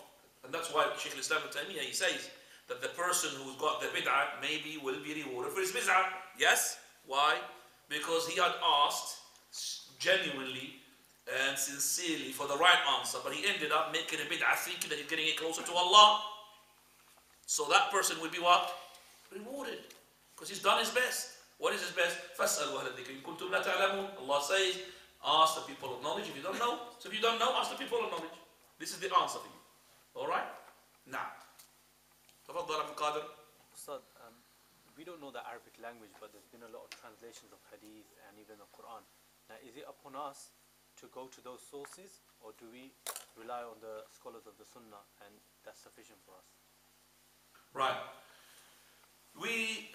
and that's why Sheikh Nasir Uddin Albani, he says that the person who's got the bid'ah maybe will be rewarded for his bid'ah. Yes? Why? Because he had asked genuinely and sincerely for the right answer, but he ended up making a bid'ah thinking that he's getting it closer to Allah. So that person would be what? Rewarded. Because he's done his best. What is his best? فَاسْأَلُوا أَهْلَ الذِّكْرِ إِن كُنتُمْ لَا تَعْلَمُونَ. Allah says, ask the people of knowledge if you don't know. So if you don't know, ask the people of knowledge. This is the answer for you. Alright? Now. تفضل عبد القادر. Ustad, we don't know the Arabic language, but there's been a lot of translations of hadith and even the Quran. Now, is it upon us to go to those sources, or do we rely on the scholars of the Sunnah and that's sufficient for us? Right. We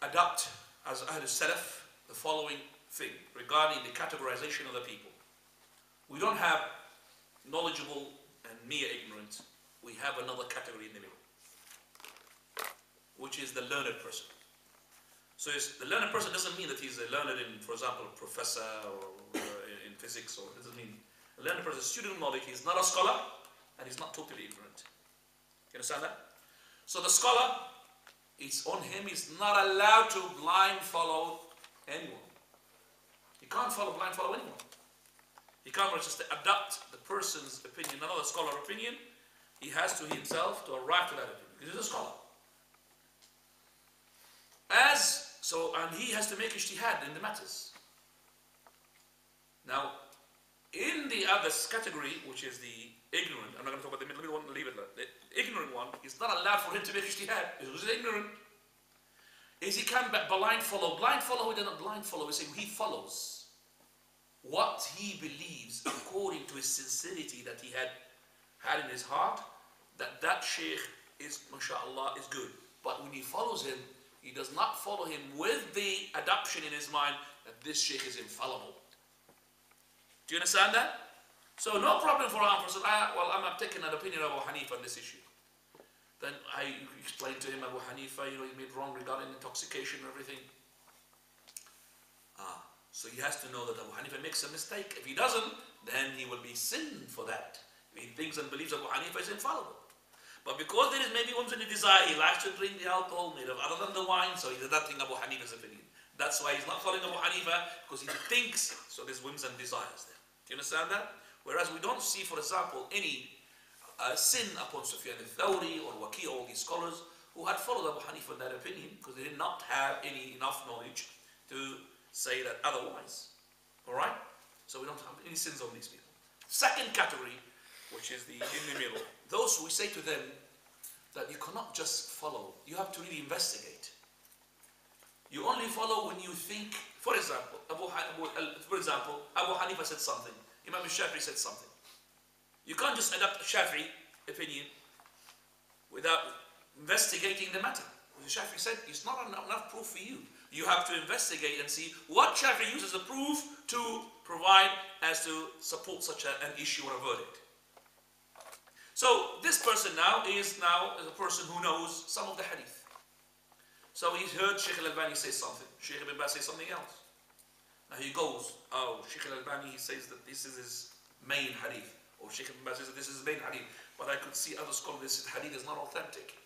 adopt as Ahl Salaf the following thing regarding the categorization of the people. We don't have knowledgeable and mere ignorant. We have another category in the middle, which is the learned person. So the learned person doesn't mean that he's a learned in, for example, a professor or in physics, or it doesn't mean a learned person, a student of knowledge. He's not a scholar and he's not totally ignorant. You understand that? So the scholar, it's on him, he's not allowed to blind follow anyone. He can't blind follow anyone. He can't just adopt the person's opinion, another scholar's opinion. He has to himself to arrive to that opinion, because he's a scholar. And he has to make ijtihad in the matters. Now, in the other category, which is the ignorant, I'm not going to talk about the middle one, leave it there. The ignorant one, it's not allowed for him to make ijtihad because he's ignorant. He can blind follow. Blind follow, he doesn't blind follow. He follows what he believes according to his sincerity that he had in his heart, that sheikh is, mashallah, is good. But when he follows him, he does not follow him with the adoption in his mind that this sheikh is infallible. Do you understand that? So no problem for a person. I'm taking an opinion of Abu Hanifa on this issue. Then I explained to him, Abu Hanifa, he made wrong regarding intoxication and everything. So he has to know that Abu Hanifa makes a mistake. If he doesn't, then he will be sinned for that. If he thinks and believes Abu Hanifa is infallible. But because there is maybe once in a desire, he likes to drink the alcohol made of other than the wine, so he's adopting Abu Hanifa's opinion. That's why he's not following Abu Hanifa, because he thinks, so there's whims and desires there. Do you understand that? Whereas we don't see, for example, any sin upon Sufyan al-Thawri or Waki, all these scholars who had followed Abu Hanifa in that opinion, because they did not have enough knowledge to say that otherwise. Alright? So we don't have any sins on these people. Second category, which is in the middle, those we say to them that you cannot just follow, you have to really investigate. You only follow when you think, for example, Abu Hanifa said something, Imam al-Shafi'i said something. You can't just adopt a Shafi'i opinion without investigating the matter. What the Shafi'i said, it's not enough proof for you. You have to investigate and see what Shafi'i uses as a proof to provide as to support such an issue or a verdict. So this person now is a person who knows some of the hadith. So he's heard Sheikh Albani say something, Sheikh Ibn Baz say something else. Now he goes, Sheikh Albani, he says that this is his main hadith, or Sheikh Ibn Baz says that this is his main hadith, but I could see other scholars, this hadith is not authentic,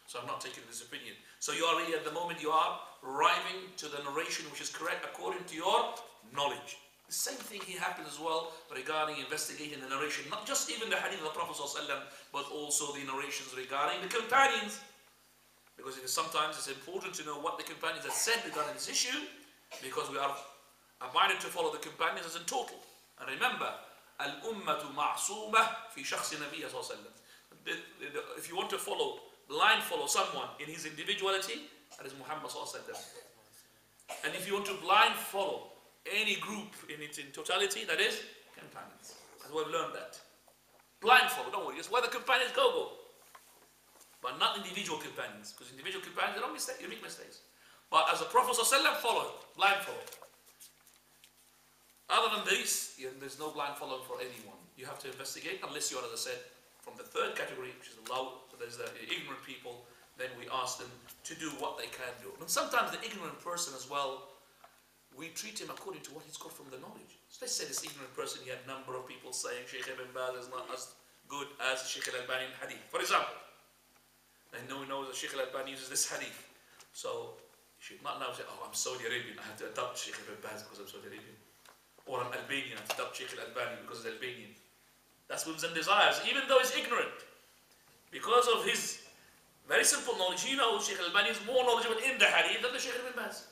so I'm not taking this opinion. So you are really, at the moment, you are arriving to the narration which is correct according to your knowledge. The same thing here happens as well regarding investigating the narration, not just even the hadith of the Prophet ﷺ, but also the narrations regarding the companions. Because sometimes it's important to know what the companions have said regarding this issue, because we are abided to follow the companions as in total. And remember, al-ummatu ma'sumah fi shakhsi Nabiya ﷺ. If you want to blind follow someone in his individuality, that is Muhammad ﷺ. And if you want to blind follow any group in totality, that is companions. As we've learned that. Blind follow, don't worry, just where the companions go. But not individual companions, because individual companions, they don't mistake, you make mistakes. But as the Prophet ﷺ, follow, blind follow. Other than this, there's no blind following for anyone. You have to investigate, unless you are, as I said, from the third category, which is the low, so there's the ignorant people, then we ask them to do what they can do. And sometimes the ignorant person as well, we treat him according to what he's got from the knowledge. So let's say this ignorant person, he had a number of people saying Sheikh Ibn Baz is not as good as Sheikh Al-Albani in hadith, for example. And no one knows that Sheikh Al-Albani uses this hadith. So you should not now say, oh, I'm Saudi Arabian, I have to adopt Sheikh Ibn Baz because I'm Saudi Arabian. Or I'm Albanian, I have to adopt Sheikh Al-Albani because he's Albanian. That's whims and desires, even though he's ignorant. Because of his very simple knowledge, he knows Sheikh Al-Albani is more knowledgeable in the hadith than the Sheikh Ibn Baz.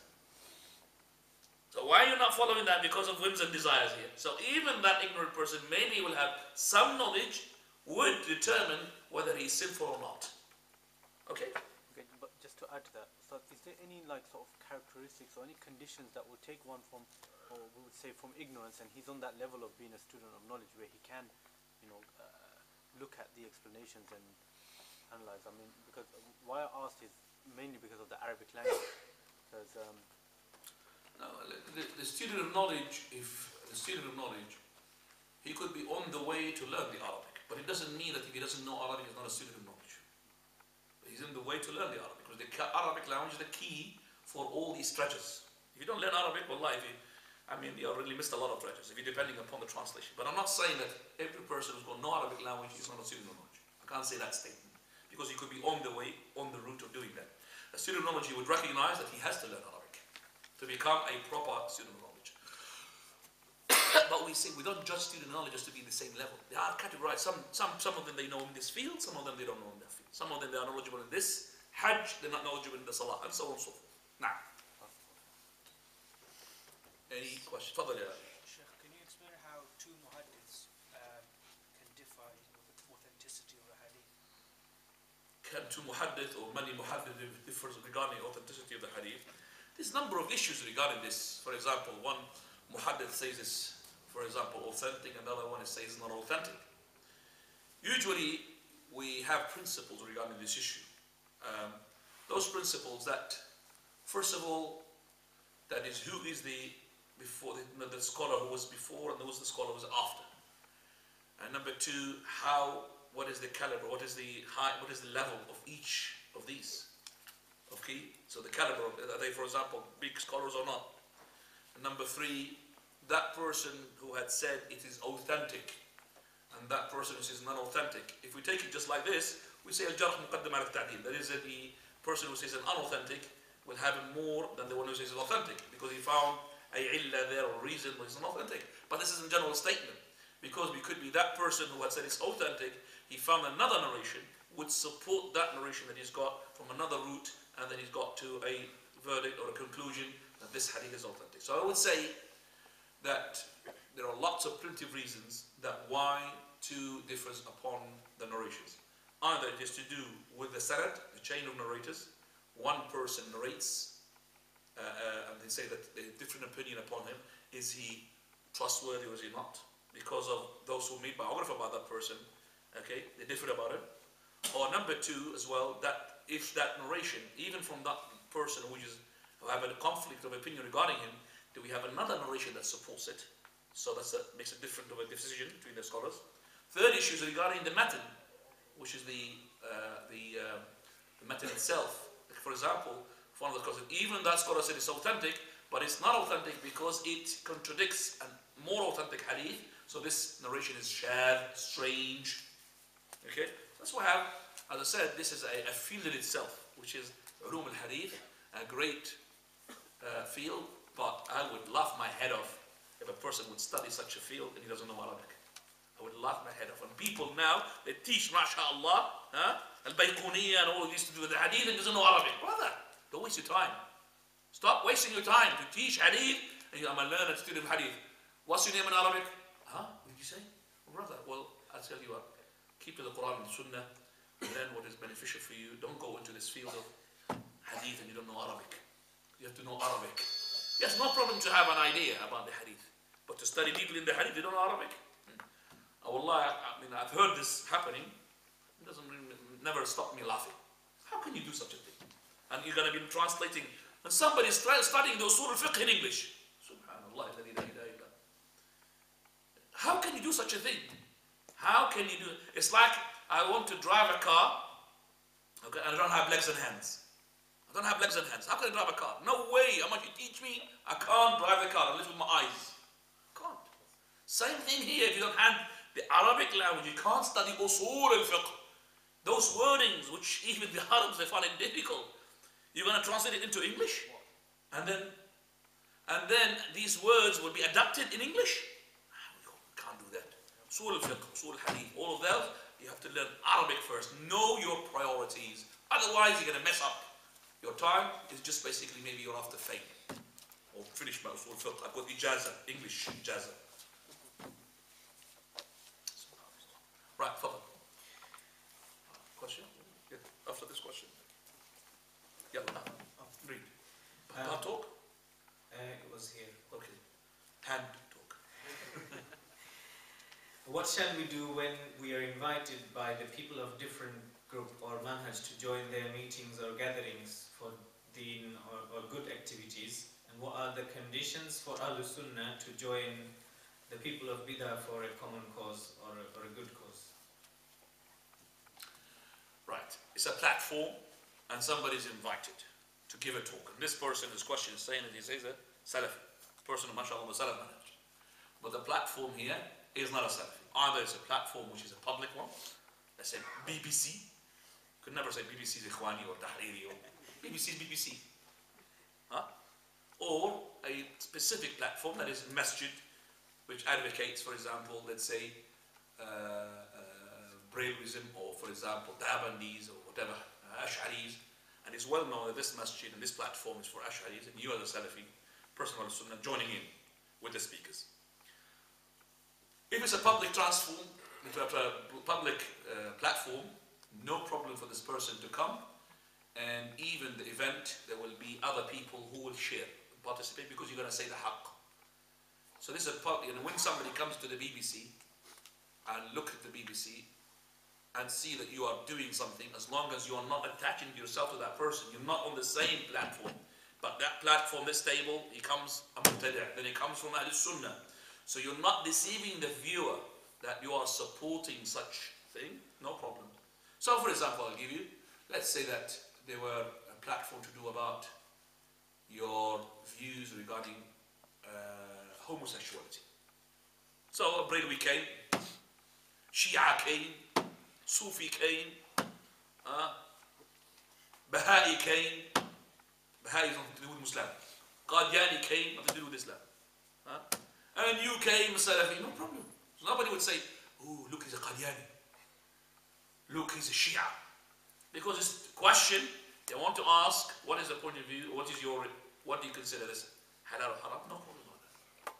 So why are you not following that? Because of whims and desires here. So even that ignorant person maybe will have some knowledge, would determine whether he's sinful or not. Okay? Okay, but just to add to that, so is there any like sort of characteristics or any conditions that would take one from, or we would say from ignorance, and he's on that level of being a student of knowledge where he can, you know, look at the explanations and analyze? I mean, because why I asked is mainly because of the Arabic language. Because no, the student of knowledge, if the student of knowledge, he could be on the way to learn the Arabic, but it doesn't mean that if he doesn't know Arabic, he's not a student of knowledge. But he's in the way to learn the Arabic, because the Arabic language is the key for all these treasures. If you don't learn Arabic, wallahi, you already missed a lot of treasures if you're depending upon the translation. But I'm not saying that every person who's got no Arabic language is not a student of knowledge. I can't say that statement, because he could be on the way, on the route of doing that. A student of knowledge, he would recognize that he has to learn Arabic to become a proper student of knowledge. But we say we don't judge student knowledge just to be in the same level. They are categorized. Some of them they know in this field, some of them they don't know in that field. Some of them they are knowledgeable in this Hajj, they're not knowledgeable in the Salah, and so on and so forth. Now, any questions? Fadal ya Sheikh, can you explain how two muhaddiths can differ in the authenticity of a hadith? Can two muhaddith or many muhaddith differs regarding the authenticity of the hadith? There's a number of issues regarding this. For example, one muhaddith says it's, for example, authentic, and the other one says it's not authentic. Usually, we have principles regarding this issue. Those principles that, first of all, that is who is the scholar who was before and who was the scholar who was after. And number two, what is the caliber, what is the level of each of these? Okay, so the caliber, are they, for example, big scholars or not? And number three, that person who had said it is authentic, and that person who says non-authentic. If we take it just like this, we say al-jarh muqaddam ala al-ta'dil. That is, that the person who says an unauthentic will have more than the one who says it's authentic, because he found a illa there or reason why it's not authentic. But this is a general statement, because we could be that person who had said it's authentic, he found another narration would support that narration that he's got from another route, and then he's got to a verdict or a conclusion that this hadith is authentic. So I would say that there are plenty of reasons that why two differs upon the narrations. Either it is to do with the sanad, the chain of narrators. One person narrates, and they say that a different opinion upon him. Is he trustworthy or is he not? Because of those who made biography about that person, okay, they differ about it. Or number two as well, that if that narration, even from that person who have a conflict of opinion regarding him, do we have another narration that supports it? So that makes a different of a decision between the scholars. Third issue is regarding the matan, which is the matan itself. Like for example, one of the scholars, even that scholar said it's authentic, but it's not authentic because it contradicts a more authentic hadith. So this narration is shadh, strange. Okay, that's why I have, as I said, this is a field in itself, which is ulum al-hadith, a great field. But I would laugh my head off if a person would study such a field and he doesn't know Arabic. I would laugh my head off. And people now, they teach, mashallah, al-Bayquniya and all of these to do with the hadith and doesn't know Arabic. Brother, don't waste your time. Stop wasting your time to teach hadith and I'm a learned student of hadith. What's your name in Arabic? What did you say? Brother, well, I'll tell you what. Keep to the Quran and Sunnah, learn what is beneficial for you. Don't go into this field of hadith and you don't know Arabic. You have to know Arabic. Yes, no problem to have an idea about the hadith, but to study deeply in the hadith, you don't know Arabic. Wallah, I've heard this happening. It doesn't never stop me laughing. How can you do such a thing? And you're going to be translating, and somebody's studying the usul al-fiqh in English. Subhanallah, la ilaha illallah. How can you do such a thing? How can you do it? It's like I want to drive a car, okay, and I don't have legs and hands. I don't have legs and hands. How can I drive a car? No way. How much you teach me? I can't drive the car unless with my eyes. Can't. Same thing here. If you don't have the Arabic language, you can't study usul al-fiqh. Those wordings, which even the Arabs, they find it difficult. You're going to translate it into English? And then these words will be adapted in English? You can't do that. Usul al-fiqh, usul al-hadith, all of those, you have to learn Arabic first. Know your priorities. Otherwise, you're going to mess up. Your time is just basically maybe you're after fame. Or finish my usul al-fiqh. I've got ijaza, English ijaza. Right, further. Question? Yeah, after this question. Yeah, read. Talk? It was here. Okay. Hand talk. What shall we do when we are invited by the people of different group or manhaj to join their meetings or gatherings for deen or good activities? And what are the conditions for Ahlul Sunnah to join the people of Bid'ah for a common cause or a good cause? Right. It's a platform and somebody's invited to give a talk. And this person, his question is saying that he says a Salafi. Person of mashallah the Salaf manhaj. But the platform here is not a Salafi. Either it's a platform which is a public one. Let's say BBC. Could never say BBC is Ikhwani or Tahriri or BBC is BBC. Huh? Or a specific platform that is masjid, which advocates, for example, let's say Brailism, or for example Dabandis or whatever, Ash'aris, and it's well known that this masjid and this platform is for Ash'aris, and you as a Salafi, person of Sunnah, joining in with the speakers. If it's a public platform, no problem for this person to come, and even the event, there will be other people who will share, participate, because you're going to say the haqq. So this is when somebody comes to the BBC and look at the BBC and see that you are doing something, as long as you are not attaching yourself to that person, you're not on the same platform, but that platform, this table, he comes a Muqtada', then he comes from Ahl Sunnah. So you're not deceiving the viewer that you are supporting such thing, no problem. So for example, I'll give you, let's say that there were a platform to do about your views regarding homosexuality. So Braylwi came, Shia came, Sufi came, Baha'i came. Baha'i is nothing to do with Muslim. Qadiani came, nothing to do with Islam. And you came, Salafi, no problem. So nobody would say, oh, look, he's a Qadiani. Look, he's a Shia. Because it's a question, they want to ask, what is the point of view, what do you consider this? Halal or haram? No problem about that.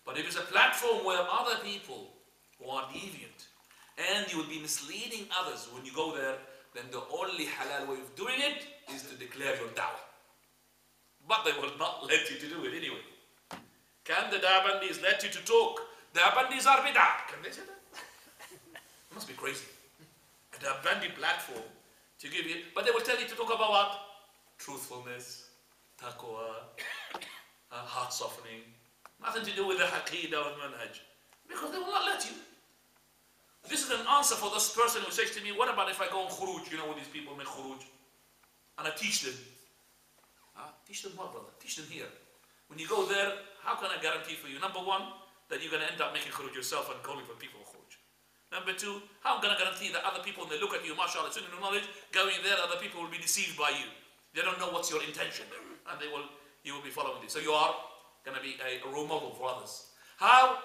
But if it's a platform where other people who are deviant, and you will be misleading others when you go there, then the only halal way of doing it is to declare your da'wah. But they will not let you to do it anyway. Can the Dabandis let you to talk? Dabandis are bid'ah. Can they say that? It must be crazy. A Dabandi platform to give you, but they will tell you to talk about what? Truthfulness, taqwa, heart softening. Nothing to do with the Aqidah or manhaj. Because they will not let you. This is an answer for this person who says to me, what about if I go on khuruj, you know, when these people make khuruj, and I teach them? Teach them what, brother? Teach them here. When you go there, how can I guarantee for you? Number one, that you're going to end up making khuruj yourself and calling for people khuruj. Number two, how am I going to guarantee that other people, when they look at you, mashallah, sunnah knowledge, going there, other people will be deceived by you. They don't know what's your intention there, and you will be following this. So you are going to be a role model for others. How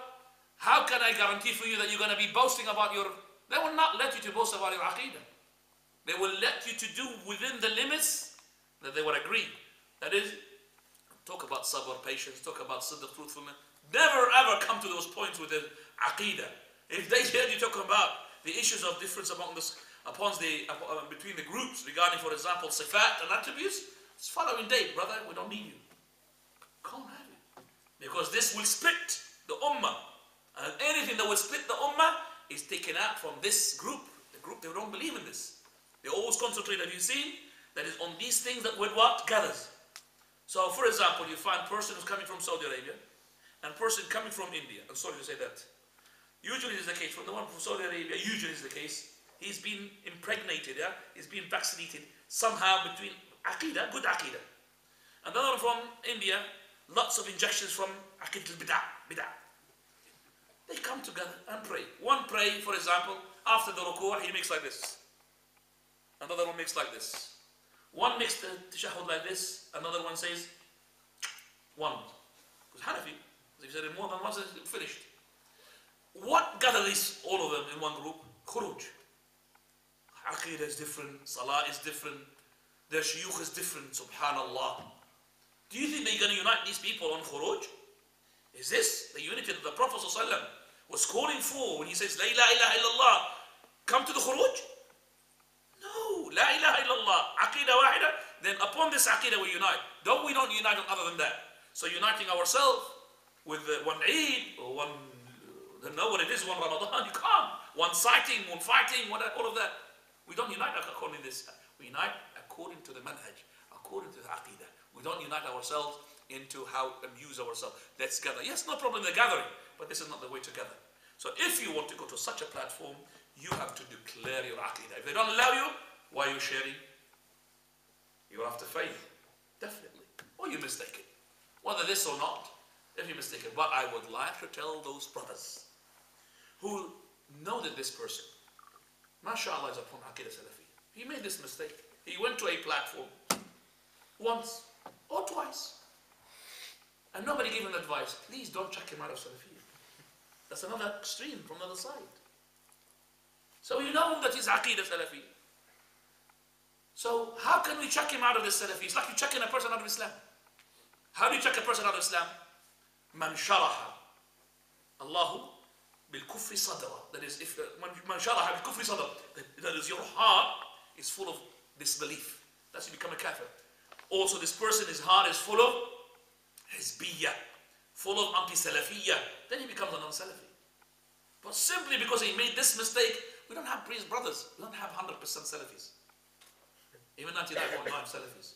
can I guarantee for you that you're going to be boasting about your... They will not let you to boast about your aqidah. They will let you to do within the limits that they will agree. That is, talk about sabr, patience, talk about sidq, truthfulness. Never ever come to those points with the aqidah. If they hear you talk about the issues of difference between the groups regarding, for example, sifat and attributes, it's following day, brother, we don't need you. Can't have it. Because this will split the ummah. And anything that will split the ummah is taken out from this group. The group, they don't believe in this. They always concentrate, have you seen? That is on these things that with what? Gathers. So for example, you find a person who's coming from Saudi Arabia and a person coming from India. I'm sorry to say that. Usually it is the case, from the one from Saudi Arabia, usually is the case, He's been impregnated, yeah? He's been vaccinated somehow between Aqidah, good Aqidah. Another one from India, lots of injections from Aqidah al-Bid'ah. They come together and pray. One pray, for example, after the ruku', he makes like this. Another one makes like this. One makes the tashahhud like this. Another one says one. Because Hanafi, if you said it more than once, it's finished. What gathers all of them in one group? Khuruj. Aqidah is different, Salah is different, their shuyukh is different, subhanallah. Do you think they're going to unite these people on khuruj? Is this the unity that the Prophet ﷺ was calling for when he says, La ilaha illallah, come to the khuruj? No, La ilaha illallah, aqidah wahida, then upon this aqidah we unite. We don't unite on other than that. So uniting ourselves with one Eid, or one, I don't know what it is, one Ramadan, you can't. One sighting, one fighting, all of that. We don't unite according to this. We unite according to the manhaj, according to the aqidah. We don't unite ourselves into how to amuse ourselves. Let's gather. Yes, no problem in the gathering, but this is not the way to gather. So if you want to go to such a platform, you have to declare your aqidah. If they don't allow you, why are you sharing? You're after faith, definitely. Or you're mistaken. Whether this or not, if you're mistaken. But I would like to tell those brothers who know that this person, mashallah, is upon aqidah Salafi. He made this mistake. He went to a platform once or twice, and nobody gave him advice. Please don't chuck him out of Salafi. That's another extreme from the other side. So you know that he's aqidah Salafi. So how can we chuck him out of this Salafi? It's like you chucking a person out of Islam. How do you chuck a person out of Islam? Man sharaha Allahu bil kufri sadra. That is, if man sharaha bil kufri sadra, that is, your heart is full of disbelief. That's you become a kafir. Also, this person, his heart is full of hizbiyya, full of anti-salafiyya. Then he becomes a non-Salafi. But simply because he made this mistake, we don't have priest brothers. We don't have 100% Salafis. Even 99.9 Salafis.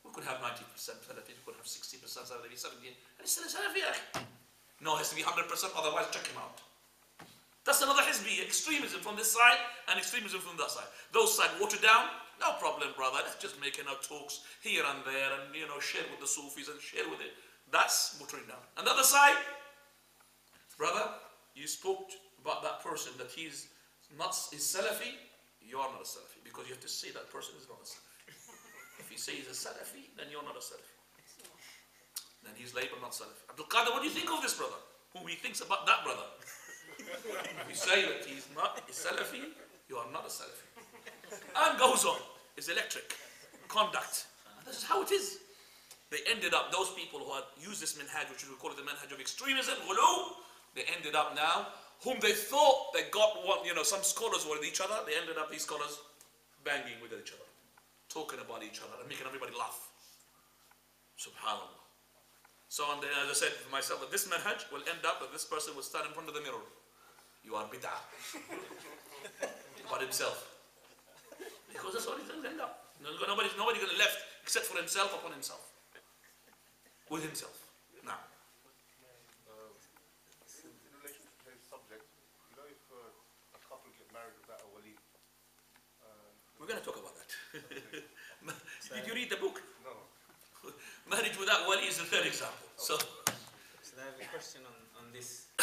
We could have 90% Salafis, we could have 60% Salafis, 70%, and it's still a Salafi. No, it has to be 100%, otherwise check him out. That's another hizbi, extremism from this side and extremism from that side. Those side watered down, no problem, brother. Let's just make talks here and there and share with the Sufis and share with it. That's watering down. And the other side, brother, you spoke about that person that he's Salafi. You are not a Salafi, because you have to say that person is not a Salafi. If you say he's a Salafi, then you're not a Salafi. Then he's labeled not Salafi. Abdul Qadir, what do you think of this brother? Who he thinks about that brother? If you say that he's not a Salafi, you are not a Salafi. And goes on. It's electric. Conduct. This is how it is. They ended up, those people who had used this manhaj, which we call it the manhaj of extremism, ghulu, they ended up now, whom they thought they got one, some scholars were with each other, they ended up, these scholars, banging with each other, talking about each other, and making everybody laugh. Subhanallah. So, as I said for myself, that this manhaj will end up that this person will stand in front of the mirror. You are bid'ah. About himself. Because that's what things end up. Nobody's going to left except for himself upon himself. With himself. Now. In relation to today's subject, if a couple get married without a wali. We're going to talk about that. Did you read the book? No. Marriage without wali is the third example. So I have a question on this.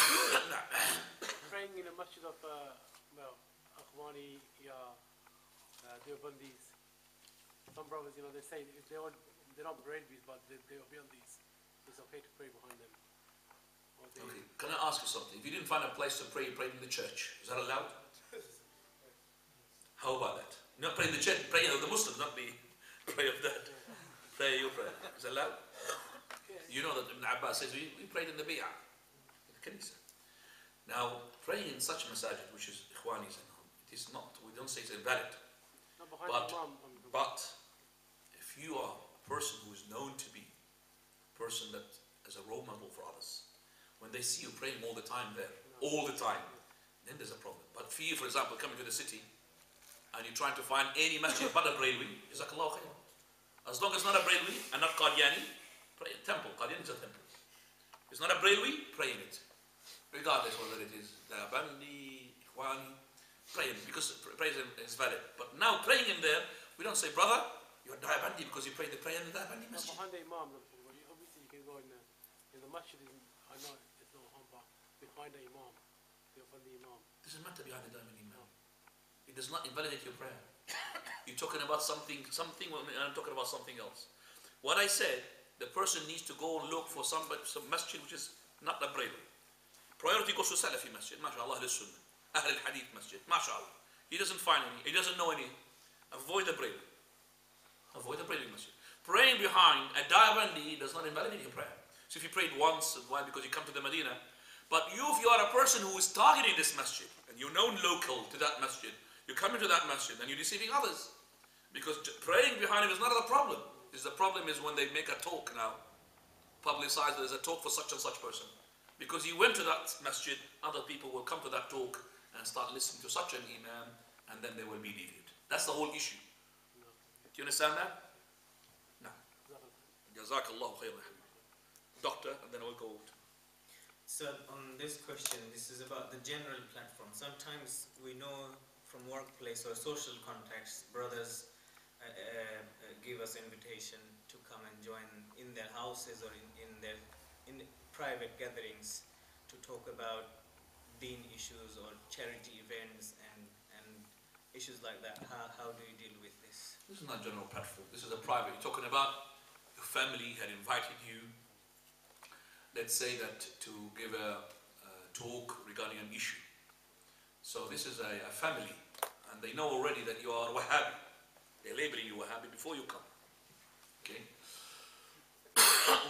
Praying in a masjid of, Akhwani, Deobandis. Some brothers, they say if they're not Brainbees, but they'll be on these. It's okay to pray behind them. okay. Can I ask you something? If you didn't find a place to pray, you prayed in the church. Is that allowed? How about that? Not pray in the church, pray of the Muslims, not the pray of that. Pray your prayer. Is that allowed? You know that Ibn Abbas says we prayed in the Bi'ah, in the Kanisa. Now, praying in such masajid, which is Ikhwanis, it is not, we don't say it's invalid. But if you are a person who is known to be a person that is a role model for others, when they see you praying all the time there, all the time, then there's a problem. But for you, for example, coming to the city, and you're trying to find any masjid but a Brailwi, Jazakallah khair. As long as it's not a Brailwi and not Qadiani, pray in temple. Qadiani is a temple. It's not a Brailwi, pray in it. Regardless whether it is Deobandi, Ikhwani, praying, because prayer is valid. But now praying in there, we don't say, brother, you're Diabandi because you prayed the prayer in the Diabandi masjid. Behind the imam, obviously you can go in the masjid. I know it's not harm, but behind the imam, behind the imam. Doesn't matter behind the Diabandi imam. It does not invalidate your prayer. You're talking about something, and I'm talking about something else. What I said, the person needs to go and look for some masjid which is not the Braille. Priority goes to Salafi masjid, mashallah, Sunnah. Ahl al-Hadith masjid, mashallah. He doesn't find any, he doesn't know any. Avoid the Braille. Avoid the Braille masjid. Praying behind a Diabandi does not invalidate your prayer. So if you prayed once, why? Because you come to the Medina. But if you are a person who is targeting this masjid, and you're known local to that masjid, you're coming to that masjid and you're deceiving others. Because praying behind him is not the problem. The problem is when they make a talk now, publicize there's a talk for such and such person. Because you went to that masjid, other people will come to that talk and start listening to such an imam, and then they will be deviant. That's the whole issue. Do you understand that? No. Jazakallahu khairan. Doctor, and then we'll go. So on this question, this is about the general platform. Sometimes we know from workplace or social contacts, brothers give us invitation to come and join in their houses or in private gatherings to talk about deen issues or charity events and issues like that. How do you deal with this? This is not a general platform. This is a private. You're talking about your family had invited you, let's say that to give a talk regarding an issue. So this is a family, and they know already that you are Wahhabi. They're labeling you Wahhabi before you come. Okay?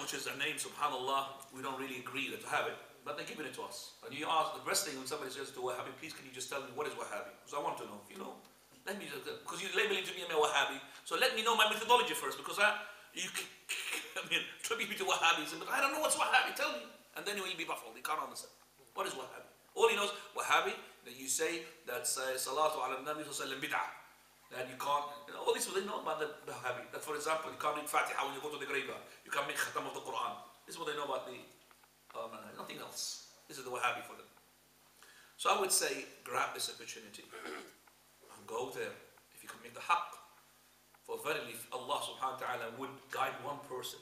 Which is a name, subhanAllah, we don't really agree to have it, but they're giving it to us. And you ask, the best thing when somebody says to Wahhabi, please can you just tell me what is Wahhabi? Because I want to know. If you know, let me just, because you're labeling to me I'm a Wahhabi, so let me know my methodology first, because attribute me to Wahhabism, but I don't know what's Wahhabi, tell me. And then he will be baffled, he can't understand. What is Wahhabi? All he knows, Wahhabi, that you say that Salatu ala Nabi sallallahu bid'ah. That you can't, all this they know about the Wahhabi. That for example, you can't read Fatiha when you go to the graveyard. You can't make khatam of the Quran. This is what they know about the, nothing else. This is the Wahhabi for them. So I would say, grab this opportunity and go there. If you can make the haqq. For verily, Allah subhanahu wa ta'ala would guide one person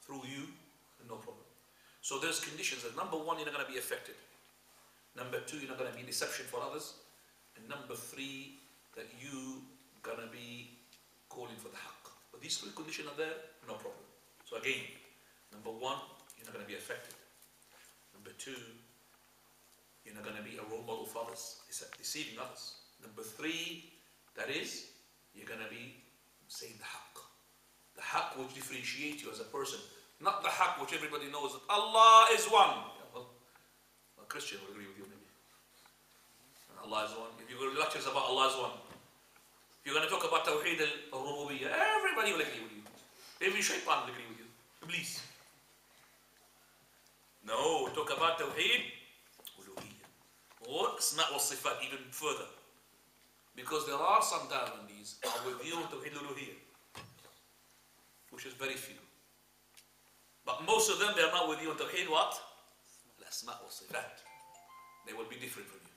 through you, no problem. So there's conditions that number one, you're not going to be affected. Number two, you're not going to be deception for others. And number three, that you going to be calling for the haqq. But these three conditions are there, no problem. So again, number one, you're not going to be affected. Number two, you're not going to be a role model for others, deceiving others. Number three, that is, you're going to be saying the haqq. The haqq which differentiates you as a person. Not the haqq which everybody knows that Allah is one. Well, a Christian will agree with you maybe. Allah is one. If you go to lectures about Allah is one. If you're going to talk about Tawheed al-Rububiyyah, everybody will agree with you. Even Shaitan will agree with you. Please. No, talk about Tawheed al-Uluhiyyah. Or Asma' wa Sifat even further. Because there are some Diabandis who are with you on Tawheed al-Uluhiyyah, which is very few. But most of them, they are not with you on Tawheed what? Al-Asma' wa Sifat. They will be different from you.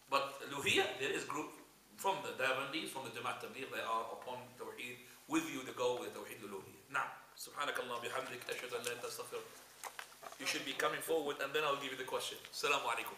But Uluhiyyah, there is group from the Diabandis, from the Jama'at Tabligh, they are upon Tawheed with you to go with Tawheed al-Uluhiyyah. Now, Subhanakallah bihamdik, ashhadu an la ilaha illa anta. You should be coming forward and then I'll give you the question. Assalamu alaikum.